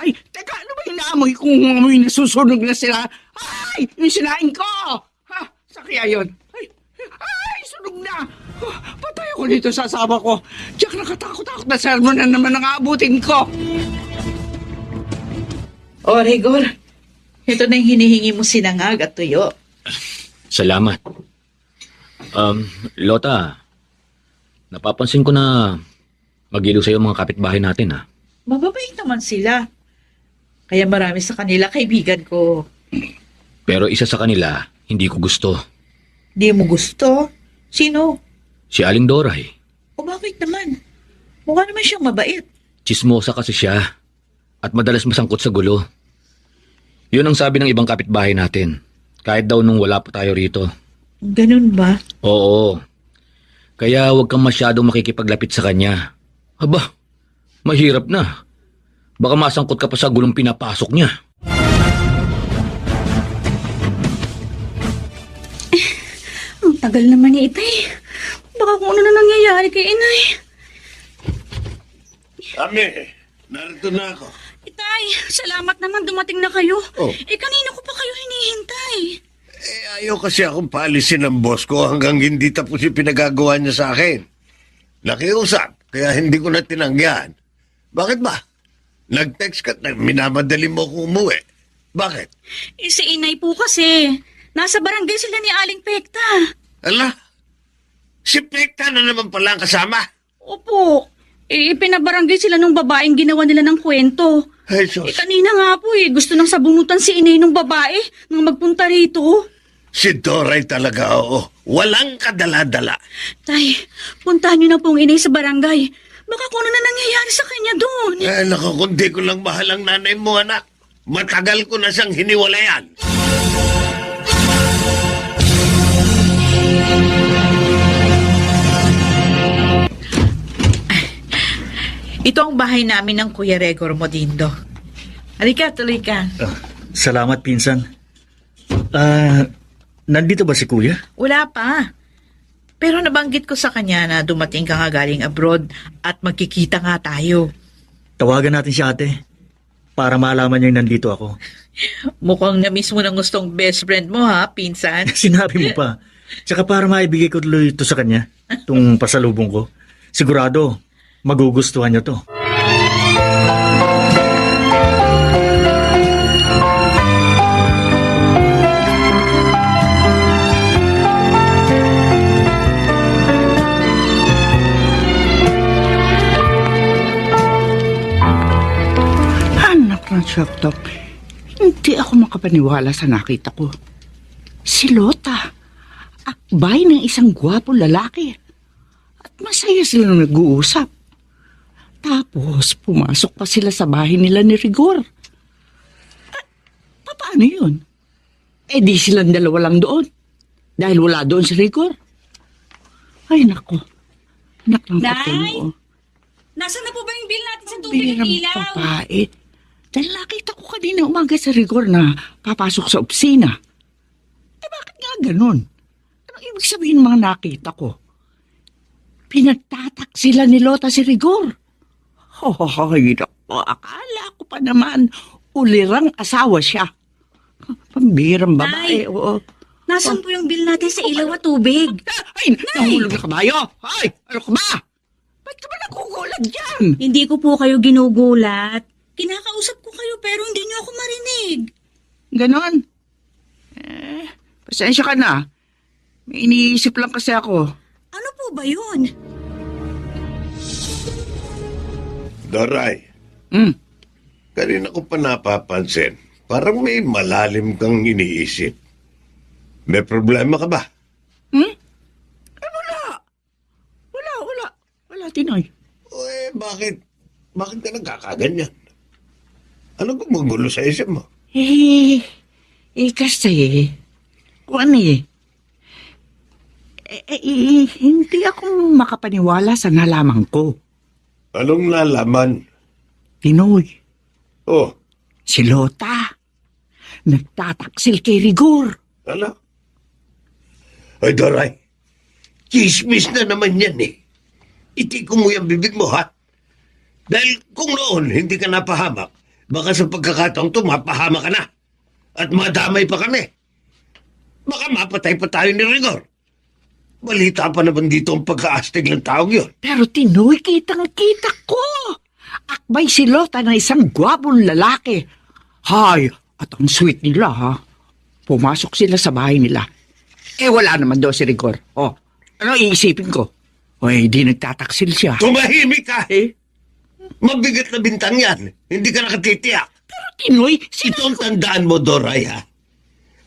Ay, teka, ano ba inaamoy kung amoy nasusunog na sila? Ay, yung sinain ko! Ha? Sa kaya yun? Ay, sunog na! Patay ako dito sa asawa ko. Diyak nakatakot-takot na sermon na naman ang aabutin ko. O, Rigor, ito na yung hinihingi mo sinangag at tuyo. Salamat. Lota, napapansin ko na mag-ilo sa'yo mga kapitbahay natin, ha? Mababait naman sila. Kaya marami sa kanila kaibigan ko. Pero isa sa kanila, hindi ko gusto. Di mo gusto? Sino? Si Aling Doray. O bakit naman? Mukha naman siyang mabait. Chismosa kasi siya. At madalas masangkot sa gulo. Yun ang sabi ng ibang kapitbahay natin. Kahit daw nung wala pa tayo rito. Ganun ba? Oo. Kaya huwag kang masyadong makikipaglapit sa kanya. Aba, mahirap na. Baka masangkot ka pa sa gulong pinapasok niya. Ang tagal naman ni Itay. Baka kung ano na nangyayari kay Inay. Ami, narito na ako. Itay, salamat naman dumating na kayo. Oh. Kanina ko pa kayo hinihintay. Eh, ayaw kasi akong paalisin ng boss ko hanggang hindi tapos yung pinagagawa niya sa akin. Nakiusap, kaya hindi ko na tinanggihan. Bakit ba? Nag-text ka na minamadali mo kung umuwi. Bakit? Si Inay po kasi. Nasa barangay sila ni Aling Pekta. Ala, si Pekta na naman pala ang kasama. Opo. Pinabarangay sila nung babaeng ginawa nila ng kwento. Ay, sus. Kanina nga po gusto nang sabunutan si Inay nung babae nang magpunta rito. Si Doray talaga, oo. Walang kadala-dala. Tay, puntahan niyo na po ang Inay sa barangay. Baka kung ano na nangyayari sa kanya doon. Eh, naku, kundi ko lang mahal ang nanay mo, anak. Matagal ko na siyang hiniwalayan. Ito ang bahay namin ng Kuya Regor mo, Dindo. Halika, tuloy ka. Salamat, pinsan. Nandito ba si Kuya? Wala pa. Pero nabanggit ko sa kanya na dumating ka nga galing abroad at magkikita nga tayo. Tawagan natin si ate para malaman niya nandito ako. Mukhang na-miss mo ng gustong best friend mo, ha, pinsan? Sinabi mo pa. Tsaka para maibigay ko tuloy ito sa kanya, itong pasalubong ko. Sigurado, magugustuhan niya to. Anak ng Shoptop, hindi ako makapaniwala sa nakita ko. Si Lota, akbay ng isang gwapong lalaki. At masaya silang nag-uusap. Tapos, pumasok pa sila sa bahay nila ni Rigor. Paano yun? Eh di silang dalawa lang doon. Dahil wala doon si Rigor. Ay, nako. Anak ng patay mo. Nasaan na po ba yung bill natin sa tubig at Birang ilaw? babae. Dahil nakita ko kanina umaga sa Rigor na papasok sa opisina. Eh bakit nga ganun? Anong ibig sabihin ng mga nakita ko? Pinagtatak sila ni Lota si Rigor. Hoy, naku, akala ko pa naman ulirang asawa siya. Pambirang babae, Nay. oo. Nasaan po yung bill natin sa ilaw at tubig? Ay, nahulog na kabayo! Ay, ano ka ba? Ba't ka ba nagugulat dyan? Hindi ko po kayo ginugulat. Kinakausap ko kayo pero hindi niyo ako marinig. Ganon. Pasensya ka na. May iniisip lang kasi ako. Ano po ba yun? Doray, Hmm. kanina ko pa napapansin, parang may malalim kang iniisip. May problema ka ba? Wala, Tinoy. Bakit ka nagkakaganyan? Ano gumugulo sa isip mo? Kasi, kung hindi ako makapaniwala sa nalaman ko. Anong nalaman? Tinoy, Oh, si Lota, nagtataksil kay Rigor. ano? Ay, Doray, chismis na naman yan eh. Itiko mo yung bibig mo, ha? Dahil kung noon hindi ka napahamak, baka sa pagkakataong to mapahamak ka na. At madamay pa kami. Baka mapatay pa tayo ni Rigor. Balita pa naman dito ang pagkaastig ng taong yun. Pero Tinoy, kitang-kita ko. Akbay si Lota na isang gwapong lalaki. Hay, at ang sweet nila, ha? Pumasok sila sa bahay nila. Wala naman daw si Rigor. Oh, ano iisipin ko? Di nagtataksil siya. Tumahimik ka! Mabigat na bintang yan. Hindi ka nakatitiyak. Pero Tinoy, Ito ang tandaan mo, Doray, ha?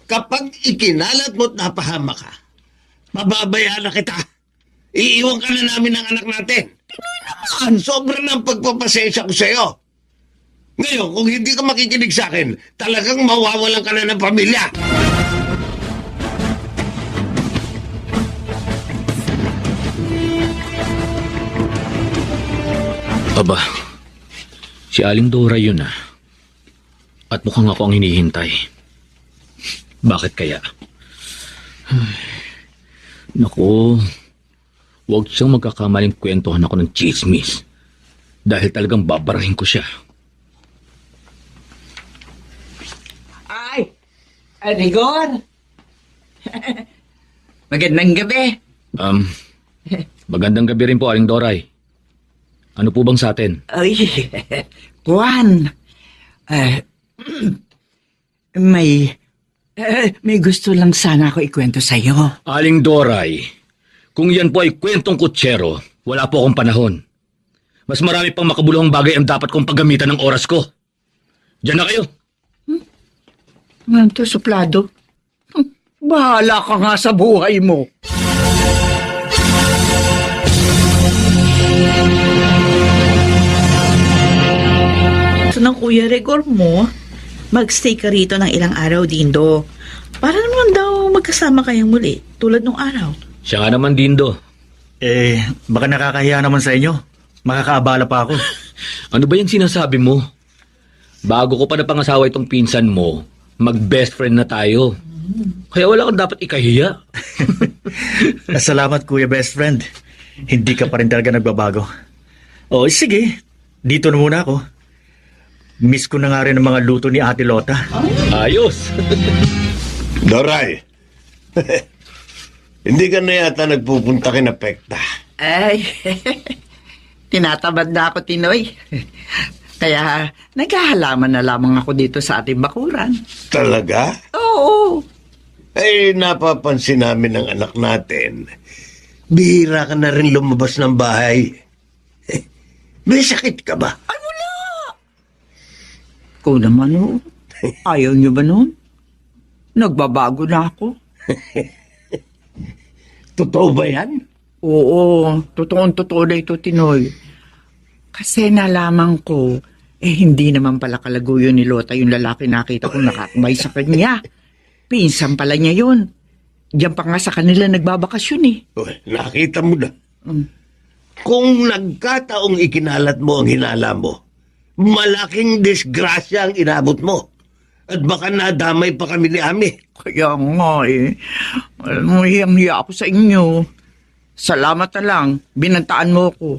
Kapag ikinalat mo't napahamak ka, mababayaan na kita. Iiwan ka na namin ng anak natin. Sobra na ang pagpapasensya ko sa'yo. Ngayon, kung hindi ka makikinig sa akin, talagang mawawalan ka na ng pamilya. Aba, si Aling Dora yun ah. At mukhang ako ang hinihintay. Bakit kaya? Ay, naku, huwag siyang magkakamaling kwentuhan ako ng chismis. Dahil talagang babarahin ko siya. Ay, Rigor. Magandang gabi. Magandang gabi rin po, Aling Doray. Ano po bang sa atin? Ay, Juan. May gusto lang sana ako ikwento sa'yo. Aling Doray, kung yan po ay kwentong kutsero, wala po akong panahon. Mas marami pang makabuluhang bagay ang dapat kong paggamitan ng oras ko. Diyan na kayo. Nanto, suplado. Bahala ka nga sa buhay mo. Gusto ng Kuya Regor mo, magstay ka rito ng ilang araw, Dindo. Para naman daw magkasama kayong muli, tulad nung araw. Siya nga naman, Dindo. Baka nakakahiya naman sa inyo. Makakaabala pa ako. Ano ba yung sinasabi mo? Bago ko pa napangasawa itong pinsan mo, mag-best friend na tayo. Kaya wala kang dapat ikahiya. Salamat, Kuya Best Friend. Hindi ka pa rin talaga nagbabago. O, sige. Dito na muna ako. Miss ko na nga rin ang mga luto ni Ate Lota. Ayos! Doray, hindi ka na yata nagpupunta kina Pekta. Ay, tinatamad na ako, Tinoy. Kaya naghahalaman na lamang ako dito sa ating bakuran. Talaga? Oo. Ay, napapansin namin ng anak natin. Bihira ka na rin lumabas ng bahay. May sakit ka ba? Ay, wala. Kung naman, oh. Ayaw niyo ba nun? Nagbabago na ako. Totoo ba yan? Oo, totoong-totoo na ito, Tinoy. Kasi nalaman ko, hindi naman pala kalaguyo ni Lota yung lalaki nakita kong nakakabay sa kanya. Pinsan pala niya yun. Diyan pa nga sa kanila nagbabakasyon eh. Nakita mo na. Mm. Kung nagkataong ikinalat mo ang hinala mo, malaking disgrasya ang inabot mo. At baka nadamay pa kami ni Ami. Kaya nga eh. Alam mo, hiyang-hiya ako sa inyo. Salamat na lang, binantaan mo ko.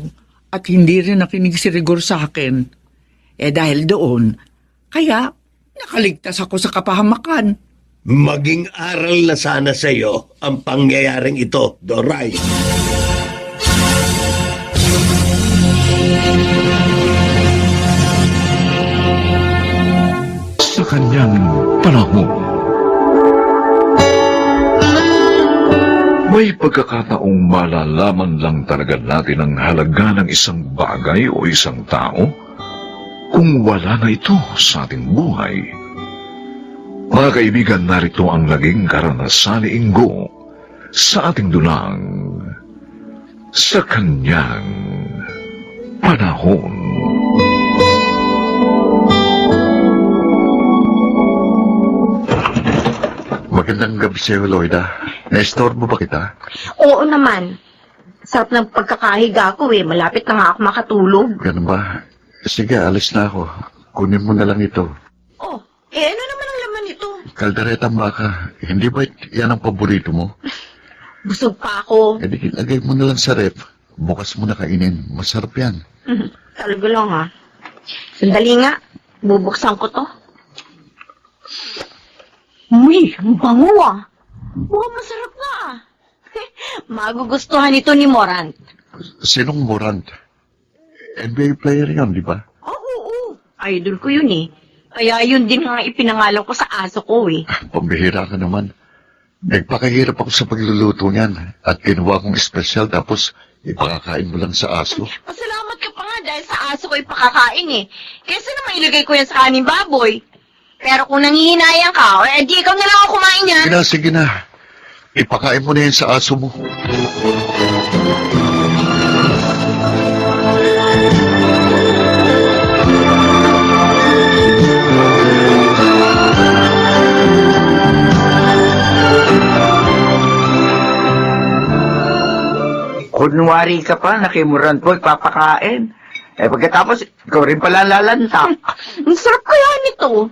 At hindi rin nakinig si Rigor sa akin. Dahil doon, kaya nakaligtas ako sa kapahamakan. Maging aral na sana sa iyo ang pangyayaring ito, Doray. Sa kanyang panahon, may pagkakataong malalaman lang talaga natin ang halaga ng isang bagay o isang tao kung wala na ito sa ating buhay. Mga kaibigan, narito ang naging karanasan ni Ingo sa ating dulang sa kanyang panahon. Magandang gabi sa'yo, Loida. Na-estorbo ba kita? Oo naman. Sarap ng pagkakahiga ko eh. Malapit na nga ako makatulog. Ganun ba? Sige, alis na ako. Kunin mo na lang ito. Oh, ano naman ang laman nito? Kaldereta baka. Hindi ba yan ang paborito mo? Busog pa ako. E di, ilagay mo na lang sa ref. Bukas mo na kainin. Masarap yan. Talaga lang ha. Sandali nga. Bubuksan ko to. Uy, ang bango ah. Mukhang masarap nga ah. Magugustuhan ito ni Morant. Sinong Morant? NBA player yan, di ba? Oo. Idol ko yun eh. Kaya yun din nga ipinangalan ko sa aso ko eh. Pambihira ka naman. Nagpakahirap ako sa pagluluto niyan. At ginawa kong espesyal tapos ipakakain mo lang sa aso. Pasalamat ka pa nga dahil sa aso ko ipakakain eh. Kesa naman ilagay ko yan sa kanin baboy. Pero kung nangihinayang ka, di ikaw na lang ako kumain yan. Sige na. Ipakain mo na yan sa aso mo. Kunwari ka pa, nakimuran po, papakain. Pagkatapos, ikaw rin pala lalanta. Ang sarap kaya nito.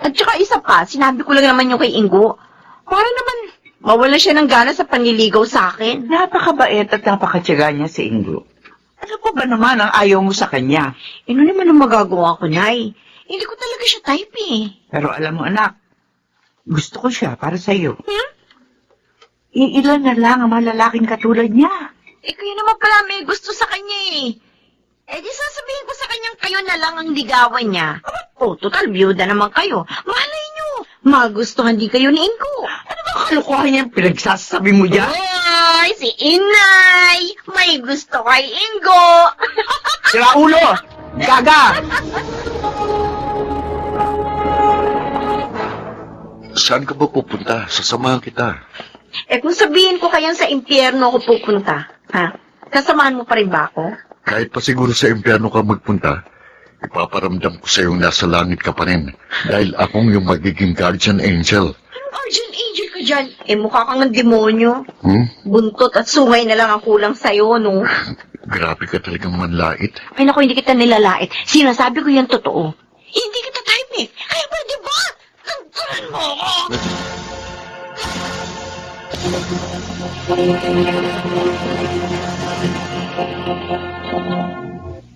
At saka isa pa, sinabi ko lang naman yung kay Ingo. Para naman mawala siya ng gana sa panliligaw sa akin. Napakabait at napakatyaga niya si Ingo. Ano pa ba naman ang ayaw mo sa kanya? Ano naman ang magagawa ko, Nay? Hindi ko talaga siya type eh. Pero alam mo anak, gusto ko siya para sa'yo. Iilan na lang ang mga lalaking katulad niya. Kayo naman pala may gusto sa kanya eh. Di sasabihin ko sa kanyang kayo na lang ang ligawan niya. Total, byuda naman kayo. Malay niyo, magustuhan din kayo ni Ingo. Ano ba kalukuhan niya pinagsasabi mo dyan? Hoy, si Inay! May gusto kay Ingo! Sira ulo! Gaga! Saan ka ba pupunta? Sasamahan kita. Kung sabihin ko kayang sa impyerno ako pupunta, ha? Kasamahan mo pa rin ba ako? Kahit pa siguro sa impyerno ka magpunta, ipaparamdam ko sa nasa langit ka pa rin. Dahil akong yung magiging guardian angel. Anong guardian angel ka dyan? Mukha kang ng demonyo. Hmm? Buntot at sungay na lang ang kulang sa'yo, no? Grabe ka talagang manlait. Ay naku, hindi kita nilalait. Sinasabi ko yan totoo. Hindi kita type eh. Kaya pwede ba? Tanggalan mo ako!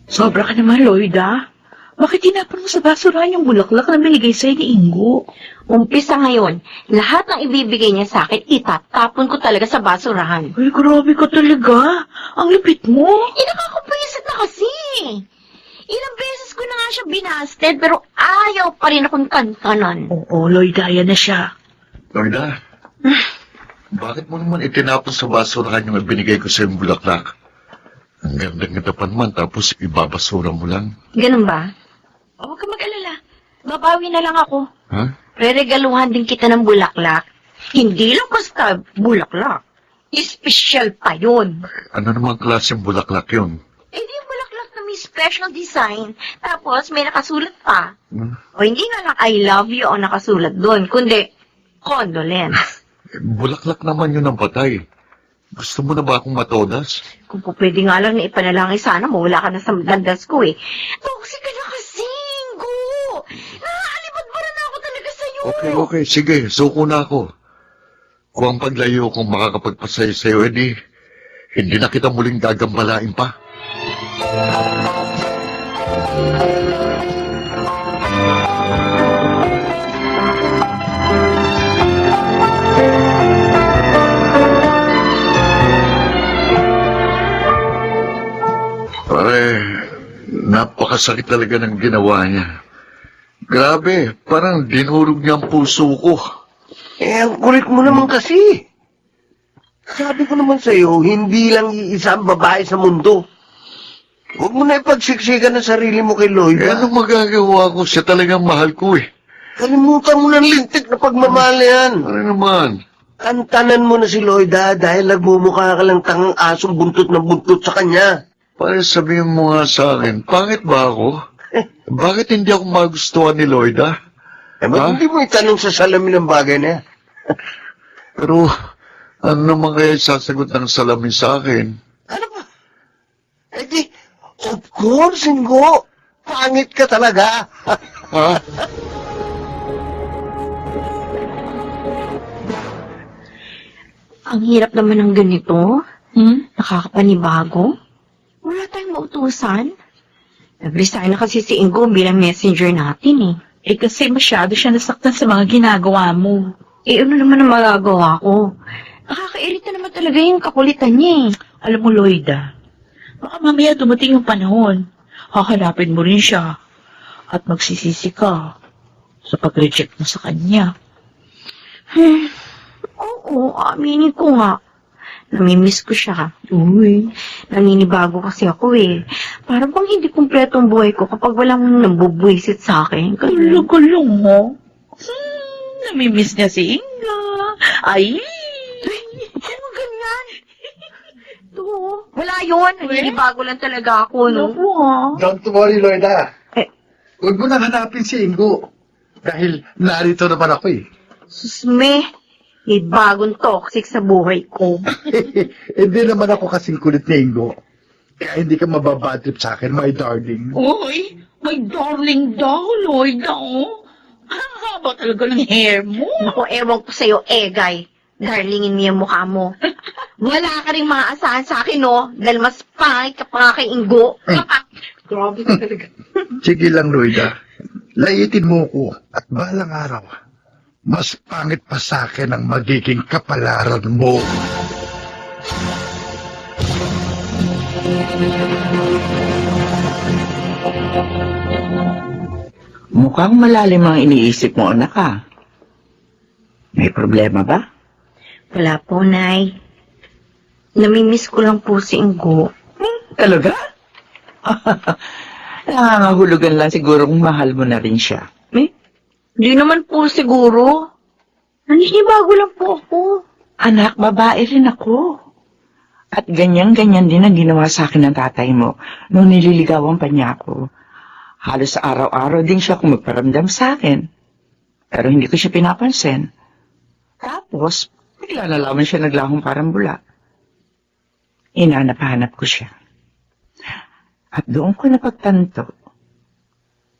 Sobra ka naman, Lloyda. Bakit tinapon mo sa basurahan yung bulaklak na binigay sa'yo ni Ingo? Umpisa ngayon, lahat ng ibibigay niya sa akin, itatapon ko talaga sa basurahan. Ay, grabe ka talaga. Ang lupit mo. Nakakapwisit na kasi. Ilang beses ko na nga siya binasted, pero ayaw pa rin akong kankanan. Oo, Lloyda, yan na siya. Lloyda, bakit mo naman itinapon sa basurahan yung ibinigay ko sa yung bulaklak? Ang ganda-ganda pa naman, tapos ibabasura mo lang. Ganun ba? O, huwag ka mag-alala. Babawi na lang ako. Ha? Reregaluhan din kita ng bulaklak. Hindi lang basta bulaklak. Espesyal pa yun. Ano namang klaseng bulaklak yun? Eh, di yung bulaklak na may special design. Tapos may nakasulat pa. O hindi nga lang I love you o nakasulat doon, kundi condolence. Bulaklak naman yun ang patay. Gusto mo na ba akong matodas? Kung po pwede nga lang na ipanalangin sana, mawala ka na sa landas ko eh. Toxic ka na kasi, Ingo! Naaalibad-bara na ako talaga sa'yo. Okay, sige, suko na ako. Kung ang paglayo kong makakapagpasaya sa'yo, edi, hindi na kita muling gagambalain pa. Pare, napakasakit talaga ng ginawa niya. Grabe, parang dinurog niya ang puso ko. Ang kulit mo naman kasi. Sabi ko naman sa'yo, hindi lang iisa ang babae sa mundo. Huwag mo na ipagsiksikan ang sarili mo kay Lloyd. Ano magagawa ko? Siya talagang mahal ko eh. Kalimutan mo ng lintik na pagmamahal na yan. Ano naman? Kantanan mo na si Lloyd dahil nagmumukha ka lang tangang asong buntot na buntot sa kanya. Pare, sabihin mo nga sa akin, pangit ba ako? Bakit hindi ako magustuhan ni Lloyd, ha? Ba't hindi mo itanong sa salamin ng bagay na yan? Pero, ano naman kaya sasagot ng salamin sa akin? Ano ba? Eh di, of course, Ingo. Pangit ka talaga. Ha? Ang hirap naman ng ganito. Nakakapanibago. Wala tayong mautusan. Nag-resign na kasi si Ingo bilang messenger natin eh. Eh kasi masyado siya nasaktan sa mga ginagawa mo. Eh ano naman ang magagawa ko? Nakakairita naman talaga yung kakulitan niya eh. Alam mo, Lloyda, baka mamaya dumating yung panahon. Hahanapin mo rin siya. At magsisisi ka sa pag-reject mo sa kanya. Oo, aminin ko nga. Namimiss ko siya. Uy, Naninibago kasi ako eh. Parang bang hindi kumpleto ang buhay ko kapag walang nambubwisit sa akin. kulong mo. Namimiss niya si Inga. Ay! Ano ganyan? Ito, wala yun. Naninibago lang talaga ako, no? Naku ha. Don't worry, Lloyda. Eh. Huwag mo nang hanapin si Ingo. Dahil narito naman ako eh. Susme, may bagong toxic sa buhay ko. Hindi naman ako kasing kulit ni Ingo. Kaya hindi ka mababadrip sa akin, my darling. Uy, my darling daw, Lloyda, oh. Ang haba talaga ng hair mo. Naku, ewan ko sa'yo, Egay. Darlingin mo yung mukha mo. Wala ka rin maaasahan sa akin, no? Dahil mas pangit ka pa nga kay Ingo. Grabe ka talaga. Sige lang, Lloyda. Layitin mo ko at balang araw, mas pangit pa sa akin ang magiging kapalaran mo. Mukhang malalim ang iniisip mo, anak ka. May problema ba? Wala po, Nay. Namimiss ko lang po si Ingo. Talaga? Nangangahulugan lang siguro kung mahal mo na rin siya. Di naman po siguro. Naninibago lang po ako. Anak, babae rin ako. At ganyan-ganyan din ang ginawa sa akin ng tatay mo nung nililigawan pa niya ako. Halos araw-araw din siya kung magparamdam sa akin. Pero hindi ko siya pinapansin. Tapos, bigla na lamang siya naglahong parang bula. Inanap-hanap ko siya. At doon ko napagtanto,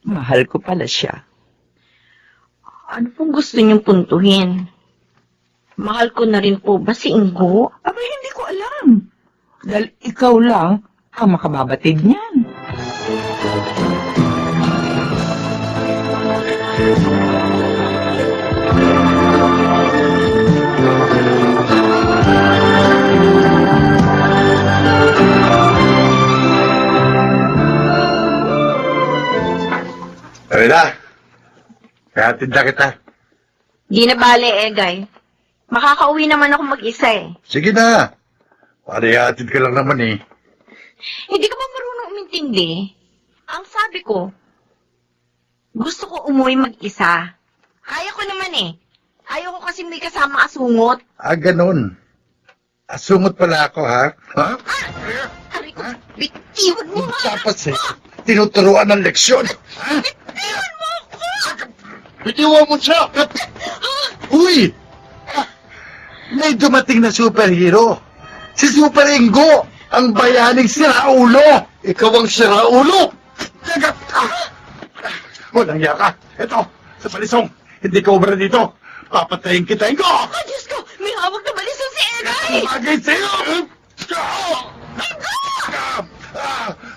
mahal ko pala siya. Ano pong gusto niyong puntuhin? Mahal ko na rin po ba si Ingo? Aba, hindi ko alam. Dahil ikaw lang ang makababatid niyan. Loida, kaya tinda kita. Di na bale, Egay. Makakauwi naman ako mag-isa eh. Sige na. Parihatid ka lang naman eh. Hindi ka ba marunong umintindi? Ang sabi ko, gusto ko umuwi mag-isa. Kaya ko naman eh. Ayaw ko kasi may kasama asungot. Ah, ganun. Asungot pala ako, ha? Ha? Aray ko, bitiwan mo nga. Tapos eh, tinuturuan ng leksyon. Ha? Bitiwan mo ako! Bitiwan mo siya! Uy! May dumating na superhero. Si Super Ingo, ang bayaning siraulo. Ikaw ang siraulo. Walang yaka. Ito, sa balisong. Hindi ka ubra dito. Papatayin kita, Ingo. Oh, Diyos ko! May hawak na balisong si Egay! Bagay sa'yo.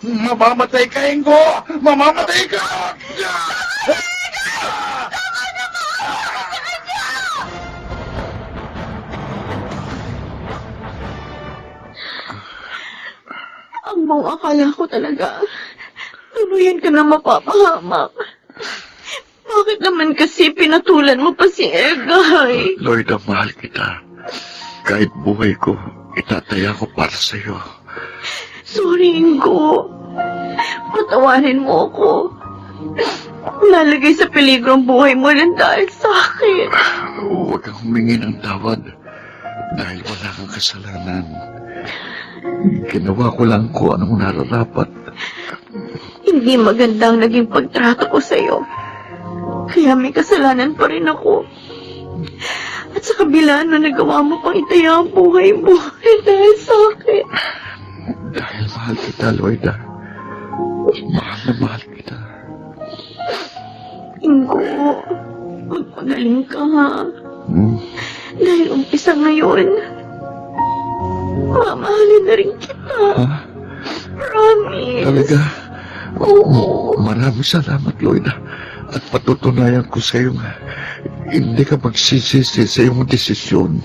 Mamamatay ka, Ingo. Mamamatay ka. Ang buong akala ko talaga, tuluyan ka na mapapahamak. Bakit naman kasi pinatulan mo pa si Egay? Lloyd, mahal kita. Kahit buhay ko, itataya ko para sa'yo. Sorry, Ingo. Patawarin mo ako. Nalagay sa peligro ang buhay mo lang dahil sa akin. Huwag kang humingi ng tawad dahil wala kang kasalanan. Ginawa ko lang kung anong nararapat. Hindi maganda ang naging pagtrato ko sa'yo. Kaya may kasalanan pa rin ako. At sa kabila na nagawa mo pang itaya ang buhay mo dahil sa akin. Dahil mahal kita, Lloyda. Mahal na mahal kita. Ingo, magpagaling ka ha. Dahil umpisa ngayon, mamahalin na rin kita. Ha? Promise. Talaga? Oo. Maraming salamat, Lloyda. At patutunayan ko sa iyo nga, hindi ka magsisisi sa iyong desisyon.